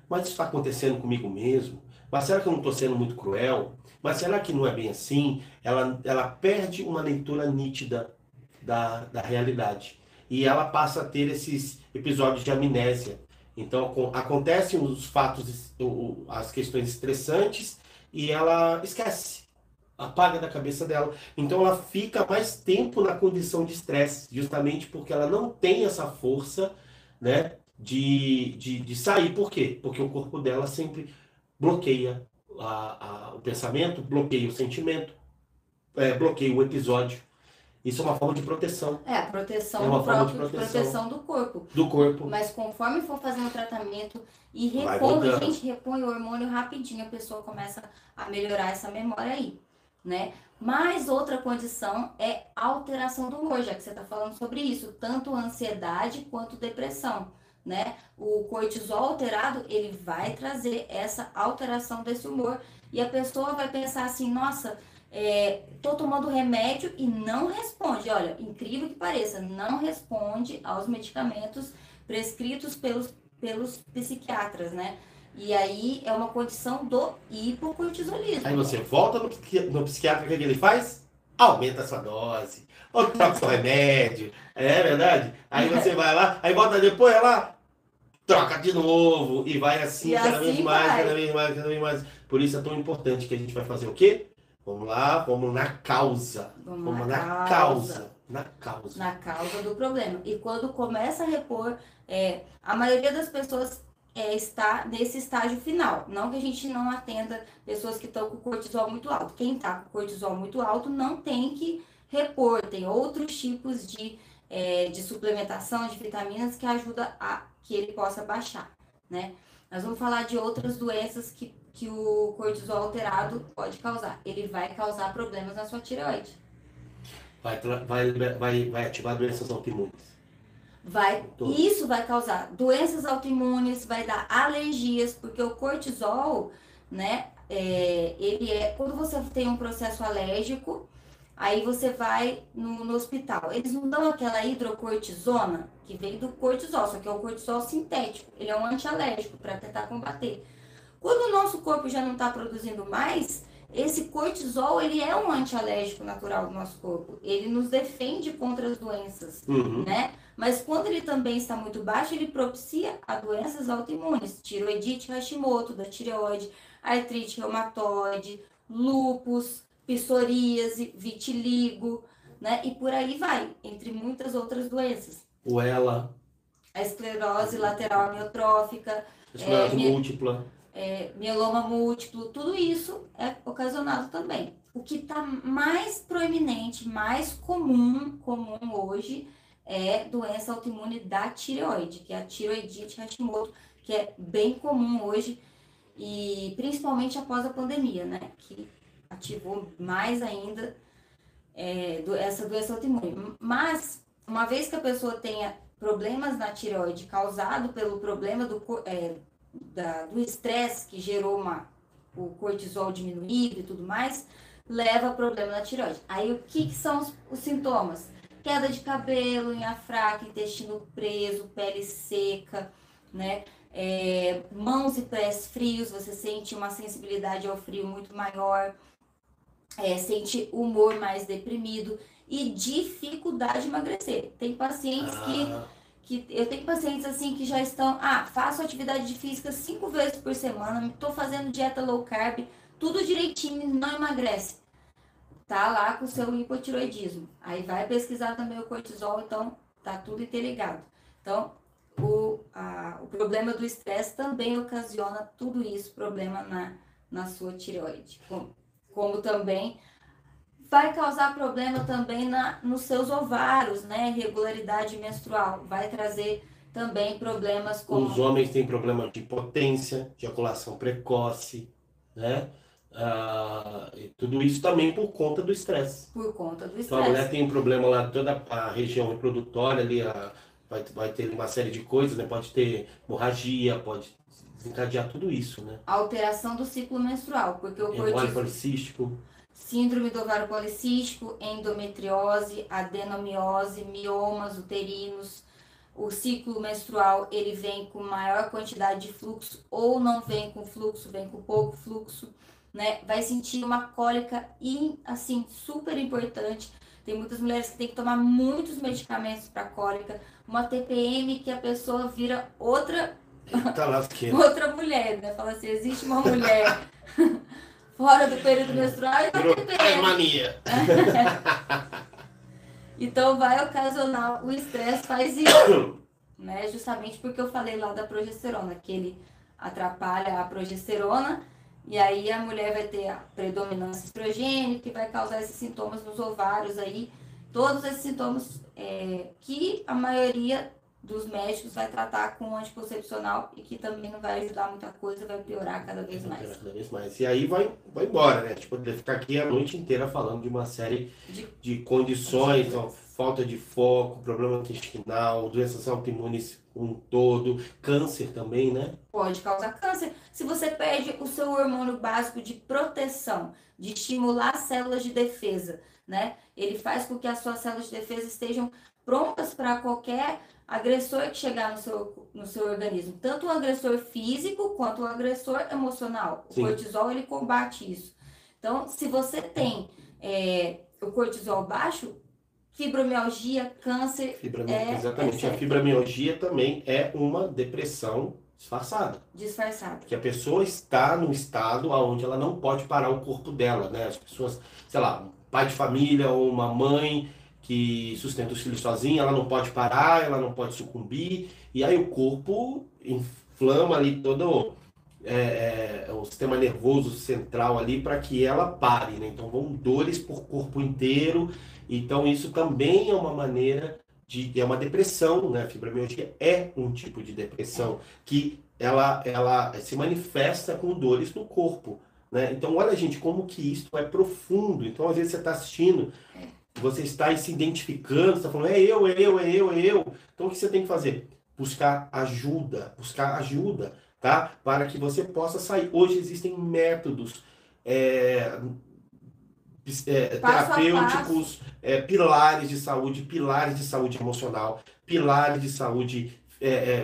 Mas isso está acontecendo comigo mesmo? Mas será que eu não estou sendo muito cruel? Mas será que não é bem assim? Ela perde uma leitura nítida da realidade. E ela passa a ter esses episódios de amnésia. Então, acontecem os fatos, as questões estressantes, e ela esquece. Apaga da cabeça dela. Então ela fica mais tempo na condição de estresse, justamente porque ela não tem essa força, né, de sair. Por quê? Porque o corpo dela sempre bloqueia o pensamento, bloqueia o sentimento, bloqueia o episódio. Isso é uma forma de proteção. A proteção do próprio, proteção do corpo. Do corpo. Mas conforme for fazendo o tratamento e repõe o hormônio rapidinho, a pessoa começa a melhorar essa memória aí, né? Mas outra condição é alteração do humor, já que você está falando sobre isso, tanto ansiedade quanto depressão, né? O cortisol alterado, ele vai trazer essa alteração desse humor e a pessoa vai pensar assim, nossa, tô tomando remédio e não responde. Olha, incrível que pareça, não responde aos medicamentos prescritos pelos psiquiatras, né? E aí é uma condição do hipocortisolismo. Aí você volta no psiquiatra, o que ele faz? Aumenta a sua dose, ou troca seu remédio, é verdade? Aí você vai lá, aí volta depois lá, troca de novo, e vai assim, cada vez mais. Por isso é tão importante que a gente vai fazer o quê? Vamos lá, vamos na causa. Vamos na causa. Na causa do problema. E quando começa a repor, a maioria das pessoas está nesse estágio final. Não que a gente não atenda pessoas que estão com cortisol muito alto. Quem está com cortisol muito alto não tem que repor, tem outros tipos de suplementação de vitaminas que ajuda a que ele possa baixar, né? Nós vamos falar de outras doenças que o cortisol alterado pode causar. Ele vai causar problemas na sua tireoide. Vai ativar doenças autoimunes. Isso vai causar doenças autoimunes, vai dar alergias, porque o cortisol, né, quando você tem um processo alérgico, aí você vai no hospital. Eles não dão aquela hidrocortisona, que vem do cortisol, só que é o cortisol sintético. Ele é um antialérgico para tentar combater. Quando o nosso corpo já não está produzindo mais, esse cortisol, ele é um antialérgico natural do nosso corpo. Ele nos defende contra as doenças, né? Mas quando ele também está muito baixo, ele propicia a doenças autoimunes. Tiroidite Hashimoto, da tireoide, artrite reumatoide, lúpus, psoríase, vitiligo, né? E por aí vai, entre muitas outras doenças. A esclerose lateral amiotrófica, esclerose múltipla, mieloma múltiplo, tudo isso é ocasionado também. O que está mais proeminente, mais comum hoje, é doença autoimune da tireoide, que é a tiroidite Hashimoto, que é bem comum hoje, e principalmente após a pandemia, né? Que ativou mais ainda essa doença autoimune. Mas, uma vez que a pessoa tenha problemas na tireoide causado pelo problema do estresse que gerou o cortisol diminuído e tudo mais, leva a problema na tireoide. Aí, o que são os sintomas? Queda de cabelo, unha fraca, intestino preso, pele seca, né? Mãos e pés frios, você sente uma sensibilidade ao frio muito maior, sente humor mais deprimido e dificuldade de emagrecer. Tem pacientes eu tenho pacientes assim que já estão, faço atividade física 5 vezes por semana, estou fazendo dieta low carb, tudo direitinho, não emagrece. Tá lá com o seu hipotiroidismo. Aí vai pesquisar também o cortisol, então tá tudo interligado. Então, o problema do estresse também ocasiona tudo isso, problema na sua tireoide. Como também vai causar problema também nos seus ovários, né? Irregularidade menstrual. Vai trazer também problemas como... Os homens têm problema de impotência, de ejaculação precoce, né? Tudo isso também por conta do estresse. Por conta do estresse. Então a mulher tem um problema lá, toda a região reprodutória ali, vai ter uma série de coisas, né? Pode ter hemorragia, pode desencadear tudo isso, né? Alteração do ciclo menstrual, porque o cortisol... policístico. Síndrome do ovário policístico, endometriose, adenomiose, miomas uterinos. O ciclo menstrual, ele vem com maior quantidade de fluxo ou não vem com fluxo, vem com pouco fluxo, né? Vai sentir uma cólica assim, super importante. Tem muitas mulheres que têm que tomar muitos medicamentos para cólica. Uma TPM que a pessoa vira outra mulher, né? Fala assim, existe uma mulher fora do período menstrual e da TPM. Mania. Então vai ocasionar, o estresse faz isso, né? Justamente porque eu falei lá da progesterona, que ele atrapalha a progesterona e aí a mulher vai ter a predominância estrogênica que vai causar esses sintomas nos ovários aí, todos esses sintomas que a maioria dos médicos vai tratar com anticoncepcional e que também não vai ajudar muita coisa, vai piorar cada vez mais. E aí vai embora, né? Tipo, poder ficar aqui a noite inteira falando de uma série de condições, então, falta de foco, problema intestinal, doenças autoimunes um todo, câncer também, né? Pode causar câncer. Se você perde o seu hormônio básico de proteção, de estimular as células de defesa, né? Ele faz com que as suas células de defesa estejam prontas para qualquer agressor que chegar no seu organismo, tanto o agressor físico quanto o agressor emocional. O cortisol, ele combate isso. Então, se você tem o cortisol baixo, fibromialgia, câncer... Exatamente. A fibromialgia também é uma depressão disfarçada. Disfarçada. Que a pessoa está num estado onde ela não pode parar o corpo dela, né? As pessoas, sei lá, um pai de família ou uma mãe que sustenta os filhos sozinha, ela não pode parar, ela não pode sucumbir, e aí o corpo inflama ali todo o sistema nervoso central ali para que ela pare, né? Então vão dores por corpo inteiro. Então isso também é uma maneira é uma depressão, né? A fibromialgia é um tipo de depressão que ela se manifesta com dores no corpo, né? Então olha, gente, como que isso é profundo. Então às vezes você está assistindo, você está aí se identificando, você está falando, é eu, é eu, é eu, é eu. Então o que você tem que fazer? Buscar ajuda, tá? Para que você possa sair. Hoje existem métodos é, Passo a passo. terapêuticos, pilares de saúde emocional, pilares de saúde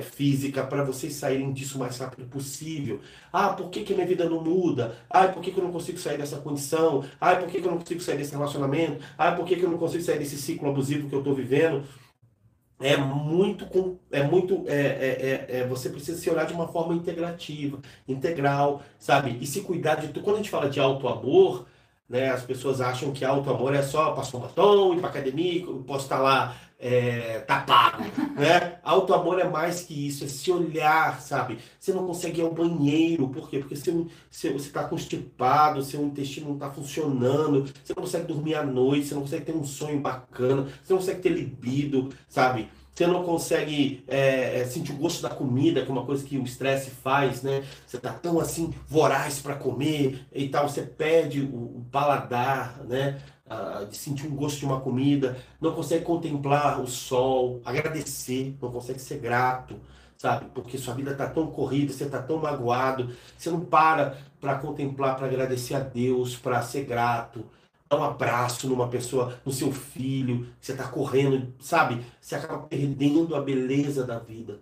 física, para vocês saírem disso o mais rápido possível. Ah, por que que minha vida não muda? Ah, por que que eu não consigo sair dessa condição? Ah, por que que eu não consigo sair desse relacionamento? Ah, por que que eu não consigo sair desse ciclo abusivo que eu estou vivendo? Você precisa se olhar de uma forma integrativa, integral, sabe? E se cuidar de tudo. Quando a gente fala de auto-amor, né, as pessoas acham que auto-amor é só passar um batom, ir pra academia, postar lá, tá pago, né? Auto-amor é mais que isso, é se olhar, sabe? Você não consegue ir ao banheiro, por quê? Porque você tá constipado, seu intestino não tá funcionando, você não consegue dormir à noite, você não consegue ter um sonho bacana, você não consegue ter libido, sabe? Você não consegue sentir o gosto da comida, que é uma coisa que o estresse faz, né? Você tá tão assim voraz para comer e tal, você perde o paladar, né? De sentir um gosto de uma comida, não consegue contemplar o sol, agradecer, não consegue ser grato, sabe? Porque sua vida tá tão corrida, você tá tão magoado, você não para contemplar, para agradecer a Deus, para ser grato. Dar um abraço numa pessoa, no seu filho, que você está correndo, sabe? Você acaba perdendo a beleza da vida,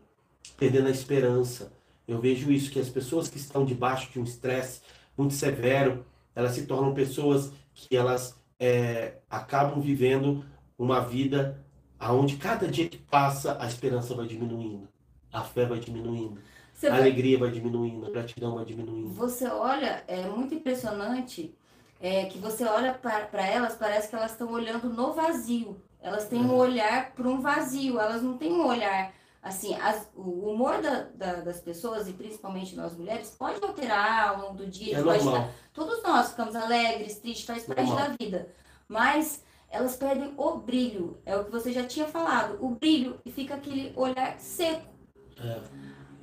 perdendo a esperança. Eu vejo isso, que as pessoas que estão debaixo de um estresse muito severo, elas se tornam pessoas que elas acabam vivendo uma vida onde cada dia que passa a esperança vai diminuindo, a fé vai diminuindo, a alegria vai diminuindo, a gratidão vai diminuindo. Você olha, é muito impressionante que você olha para elas, parece que elas estão olhando no vazio. Elas têm um olhar para um vazio, elas não têm um olhar assim. O humor das pessoas, e principalmente nós mulheres, pode alterar ao longo do dia. Todos nós ficamos alegres, tristes, faz parte da vida. Mas elas perdem o brilho, é o que você já tinha falado, o brilho, e fica aquele olhar seco.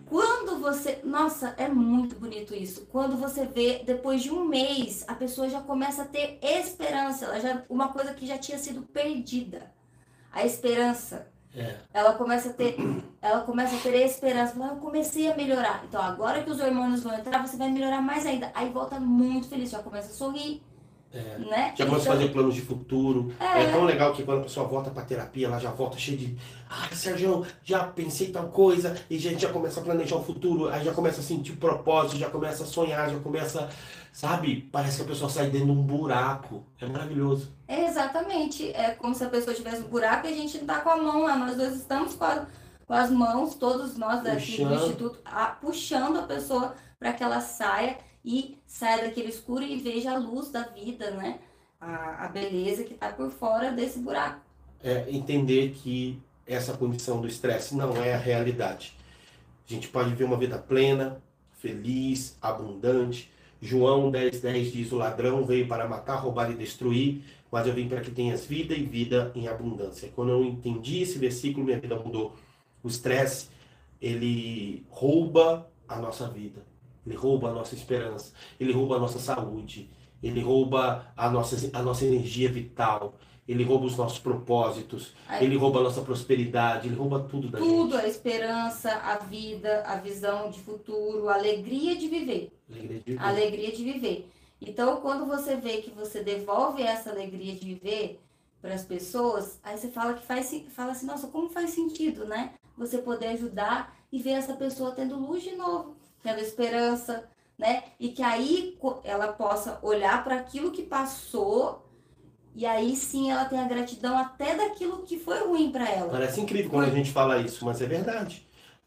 Quando você... Nossa, é muito bonito isso. Quando você vê, depois de um mês, a pessoa já começa a ter esperança. Uma coisa que já tinha sido perdida. A esperança. Ela começa a ter esperança. Eu comecei a melhorar. Então, agora que os hormônios vão entrar, você vai melhorar mais ainda. Aí volta muito feliz, já começa a sorrir. Né? Já começa a fazer planos de futuro. É tão legal que quando a pessoa volta para terapia, ela já volta cheia de Sérgio, já pensei tal coisa, e a gente já começa a planejar o futuro, aí já começa a sentir propósito, já começa a sonhar, já começa, sabe? Parece que a pessoa sai dentro de um buraco. É maravilhoso. Exatamente. É como se a pessoa tivesse um buraco e a gente tá com a mão lá. Nós dois estamos com as mãos, todos nós daqui do Instituto, puxando a pessoa para que ela saia daquele escuro e veja a luz da vida, né? A beleza que está por fora desse buraco. Entender que essa condição do estresse não é a realidade. A gente pode viver uma vida plena, feliz, abundante. João 10:10 diz, o ladrão veio para matar, roubar e destruir, mas eu vim para que tenhas vida e vida em abundância. Quando eu entendi esse versículo, minha vida mudou. O estresse, ele rouba a nossa vida. Ele rouba a nossa esperança, ele rouba a nossa saúde, ele rouba a nossa energia vital, ele rouba os nossos propósitos, ele rouba a nossa prosperidade, ele rouba tudo da gente. Tudo, a esperança, a vida, a visão de futuro, a alegria de viver. Alegria de viver. Então, quando você vê que você devolve essa alegria de viver para as pessoas, aí você fala assim, nossa, como faz sentido, né? Você poder ajudar e ver essa pessoa tendo luz de novo, tendo esperança, né? E que aí ela possa olhar para aquilo que passou e aí sim ela tem a gratidão até daquilo que foi ruim para ela. Parece incrível quando a gente fala isso, mas é verdade.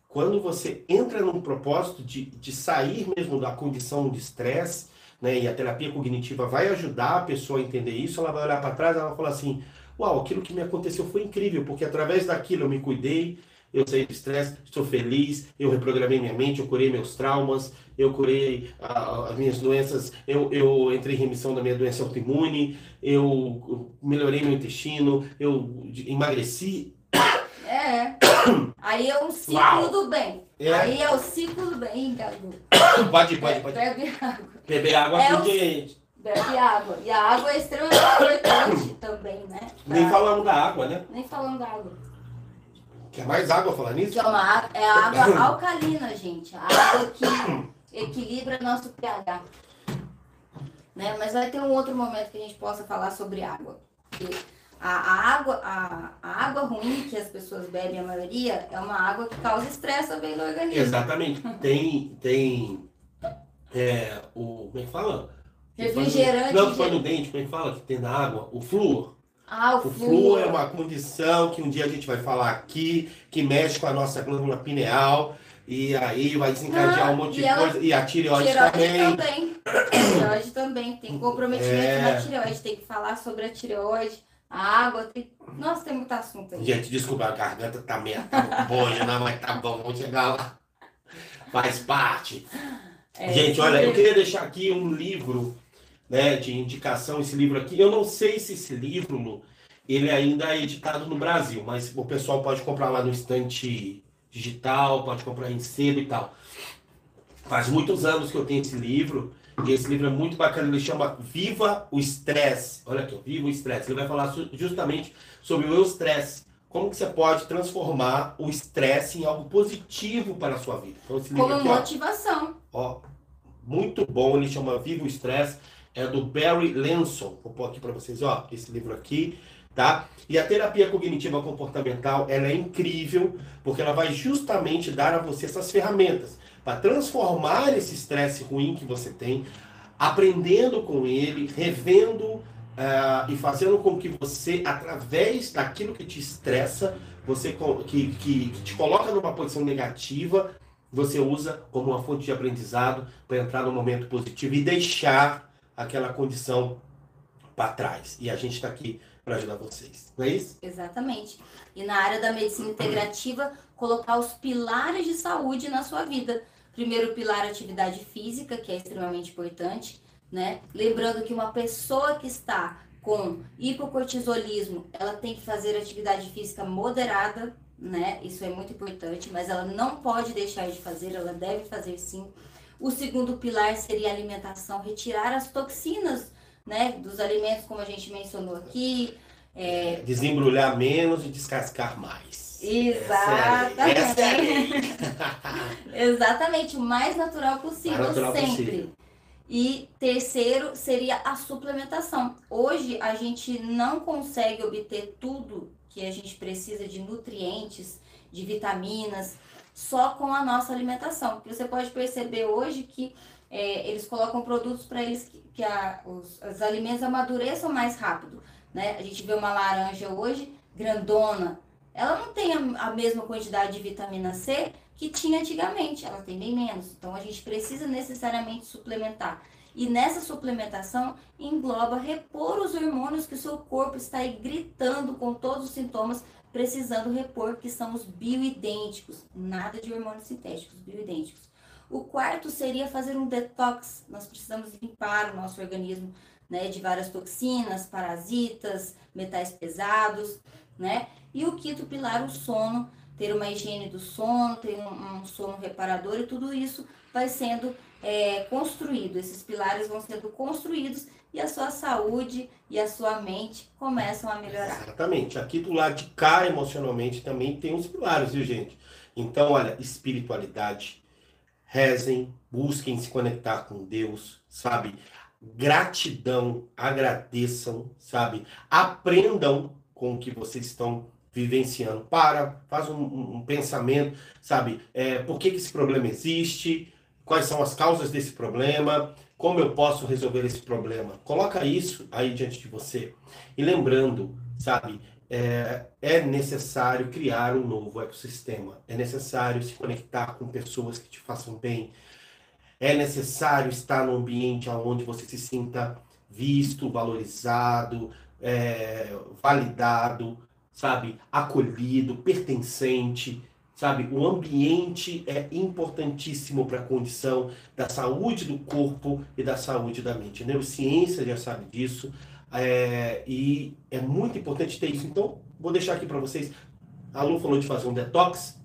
Quando você entra num propósito de sair mesmo da condição de estresse, né? E a terapia cognitiva vai ajudar a pessoa a entender isso, ela vai olhar para trás e ela vai falar assim, uau, aquilo que me aconteceu foi incrível, porque através daquilo eu me cuidei, eu saí do estresse, estou feliz, eu reprogramei minha mente, eu curei meus traumas, eu curei as minhas doenças, eu entrei em remissão da minha doença autoimune, eu melhorei meu intestino, eu emagreci. É. Aí é um ciclo Uau! do bem. É. Aí é o ciclo do bem, Gabu. Pode. Bebe água. Beber água É com o- gente. Bebe água. E a água é extremamente importante também, né? Nem falamos da água, né? Nem falando da água. Quer mais água falar nisso? Que é é a água alcalina, gente. A água que equilibra nosso pH. Né? Mas vai ter um outro momento que a gente possa falar sobre água. Porque a água ruim que as pessoas bebem, a maioria, é uma água que causa estresse também no organismo. Exatamente. Tem como é que fala? Refrigerante. Não, foi no dente, como é que fala que tem na água? O flúor. Ah, O flúor é uma condição que um dia a gente vai falar aqui, que mexe com a nossa glândula pineal, e aí vai desencadear um monte de coisa. E a tireoide também. Tireoide também. Tem comprometimento na tireoide. Tem que falar sobre a tireoide, a água. Nossa, tem muito assunto aí. Gente, desculpa, a garganta tá meio boa, não, mas tá bom, vamos chegar lá. Faz parte. Gente, olha, eu queria deixar aqui um livro, né, de indicação, esse livro aqui. Eu não sei se esse livro, Lu, ele ainda é editado no Brasil, mas o pessoal pode comprar lá no estante digital, pode comprar em sebo e tal. Faz muitos anos que eu tenho esse livro, e esse livro é muito bacana, ele chama Viva o Estresse. Olha aqui, Viva o Estresse. Ele vai falar justamente sobre o estresse. Como que você pode transformar o estresse em algo positivo para a sua vida. Então, esse livro como aqui, motivação. ó, muito bom, ele chama Viva o Estresse, é do Barry Lenson. Vou pôr aqui para vocês, ó, esse livro aqui, tá? E a terapia cognitiva comportamental, ela é incrível, porque ela vai justamente dar a você essas ferramentas para transformar esse estresse ruim que você tem, aprendendo com ele, revendo e fazendo com que você, através daquilo que te estressa, que te coloca numa posição negativa, você usa como uma fonte de aprendizado para entrar no momento positivo e deixar aquela condição para trás. E a gente está aqui para ajudar vocês, não é isso? Exatamente. E na área da medicina integrativa, colocar os pilares de saúde na sua vida. Primeiro pilar, atividade física, que é extremamente importante, né? Lembrando que uma pessoa que está com hipocortisolismo, ela tem que fazer atividade física moderada, né? Isso é muito importante, mas ela não pode deixar de fazer, ela deve fazer sim. O segundo pilar seria a alimentação, retirar as toxinas, né, dos alimentos, como a gente mencionou aqui. Desembrulhar menos e descascar mais. Exatamente. Essa é a lei. Exatamente, o mais natural possível, Mais natural sempre. possível. E terceiro seria a suplementação. Hoje a gente não consegue obter tudo que a gente precisa de nutrientes, de vitaminas, só com a nossa alimentação. Porque você pode perceber hoje que eles colocam produtos para eles que os alimentos amadureçam mais rápido, né? A gente vê uma laranja hoje, grandona, ela não tem a mesma quantidade de vitamina C que tinha antigamente, ela tem bem menos. Então a gente precisa necessariamente suplementar. E nessa suplementação engloba repor os hormônios que o seu corpo está aí gritando com todos os sintomas, precisando repor, que são os bioidênticos. Nada de hormônios sintéticos, bioidênticos. O quarto seria fazer um detox. Nós precisamos limpar o nosso organismo, né, de várias toxinas, parasitas, metais pesados, né? E o quinto pilar, o sono, ter uma higiene do sono, ter um sono reparador, e tudo isso vai sendo construído. Esses pilares vão sendo construídos e a sua saúde e a sua mente começam a melhorar. Exatamente. Aqui do lado de cá, emocionalmente, também tem os pilares, viu, gente? Então, olha, espiritualidade, rezem, busquem se conectar com Deus, sabe? Gratidão, agradeçam, sabe? Aprendam com o que vocês estão vivenciando. Faz um pensamento, sabe? Por que esse problema existe? Quais são as causas desse problema? Como eu posso resolver esse problema? Coloca isso aí diante de você. E lembrando, sabe? É necessário criar um novo ecossistema. É necessário se conectar com pessoas que te façam bem. É necessário estar num ambiente onde você se sinta visto, valorizado, validado, sabe? Acolhido, pertencente, sabe? O ambiente é importantíssimo para a condição da saúde do corpo e da saúde da mente. A neurociência já sabe disso, e é muito importante ter isso. Então, vou deixar aqui para vocês. A Lu falou de fazer um detox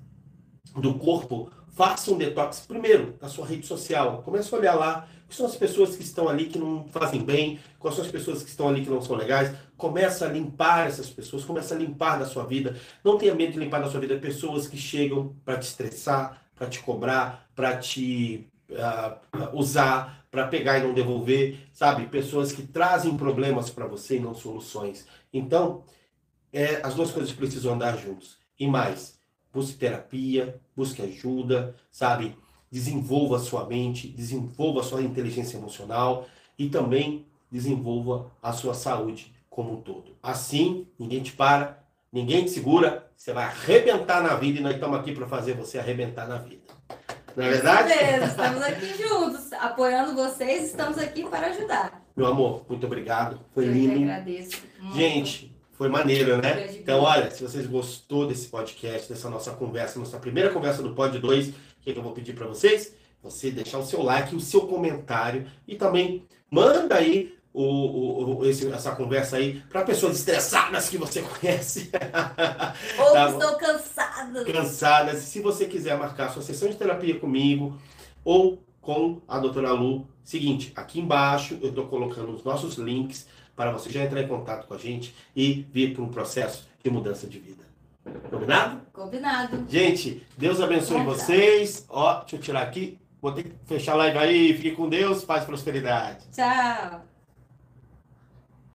do corpo. Faça um detox primeiro da sua rede social. Comece a olhar lá quais são as pessoas que estão ali que não fazem bem, quais são as pessoas que estão ali que não são legais. Começa a limpar essas pessoas, começa a limpar da sua vida. Não tenha medo de limpar da sua vida pessoas que chegam para te estressar, para te cobrar, para te usar, para pegar e não devolver, sabe? Pessoas que trazem problemas para você e não soluções. Então, as duas coisas precisam andar juntos. E mais, busque terapia, busque ajuda, sabe? Desenvolva a sua mente, desenvolva a sua inteligência emocional e também desenvolva a sua saúde como um todo. Assim, ninguém te para, ninguém te segura, você vai arrebentar na vida e nós estamos aqui para fazer você arrebentar na vida. Não é verdade? Isso mesmo, estamos aqui juntos, apoiando vocês, estamos aqui para ajudar. Meu amor, muito obrigado. Foi Eu lindo. que agradeço. Gente, foi maneiro, né? Então, olha, se vocês gostou desse podcast, dessa nossa conversa, nossa primeira conversa do Pod 2, o que eu vou pedir para vocês? Você deixar o seu like, o seu comentário e também manda aí essa conversa aí para pessoas estressadas que você conhece. Ou Tá que bom? estão cansadas. Cansadas. Se você quiser marcar sua sessão de terapia comigo ou com a doutora Lu, seguinte, aqui embaixo eu estou colocando os nossos links para você já entrar em contato com a gente e vir para um processo de mudança de vida. Combinado? Combinado. Gente, Deus abençoe vocês. Ó, deixa eu tirar aqui. Vou ter que fechar a live aí. Fique com Deus. Paz e prosperidade. Tchau.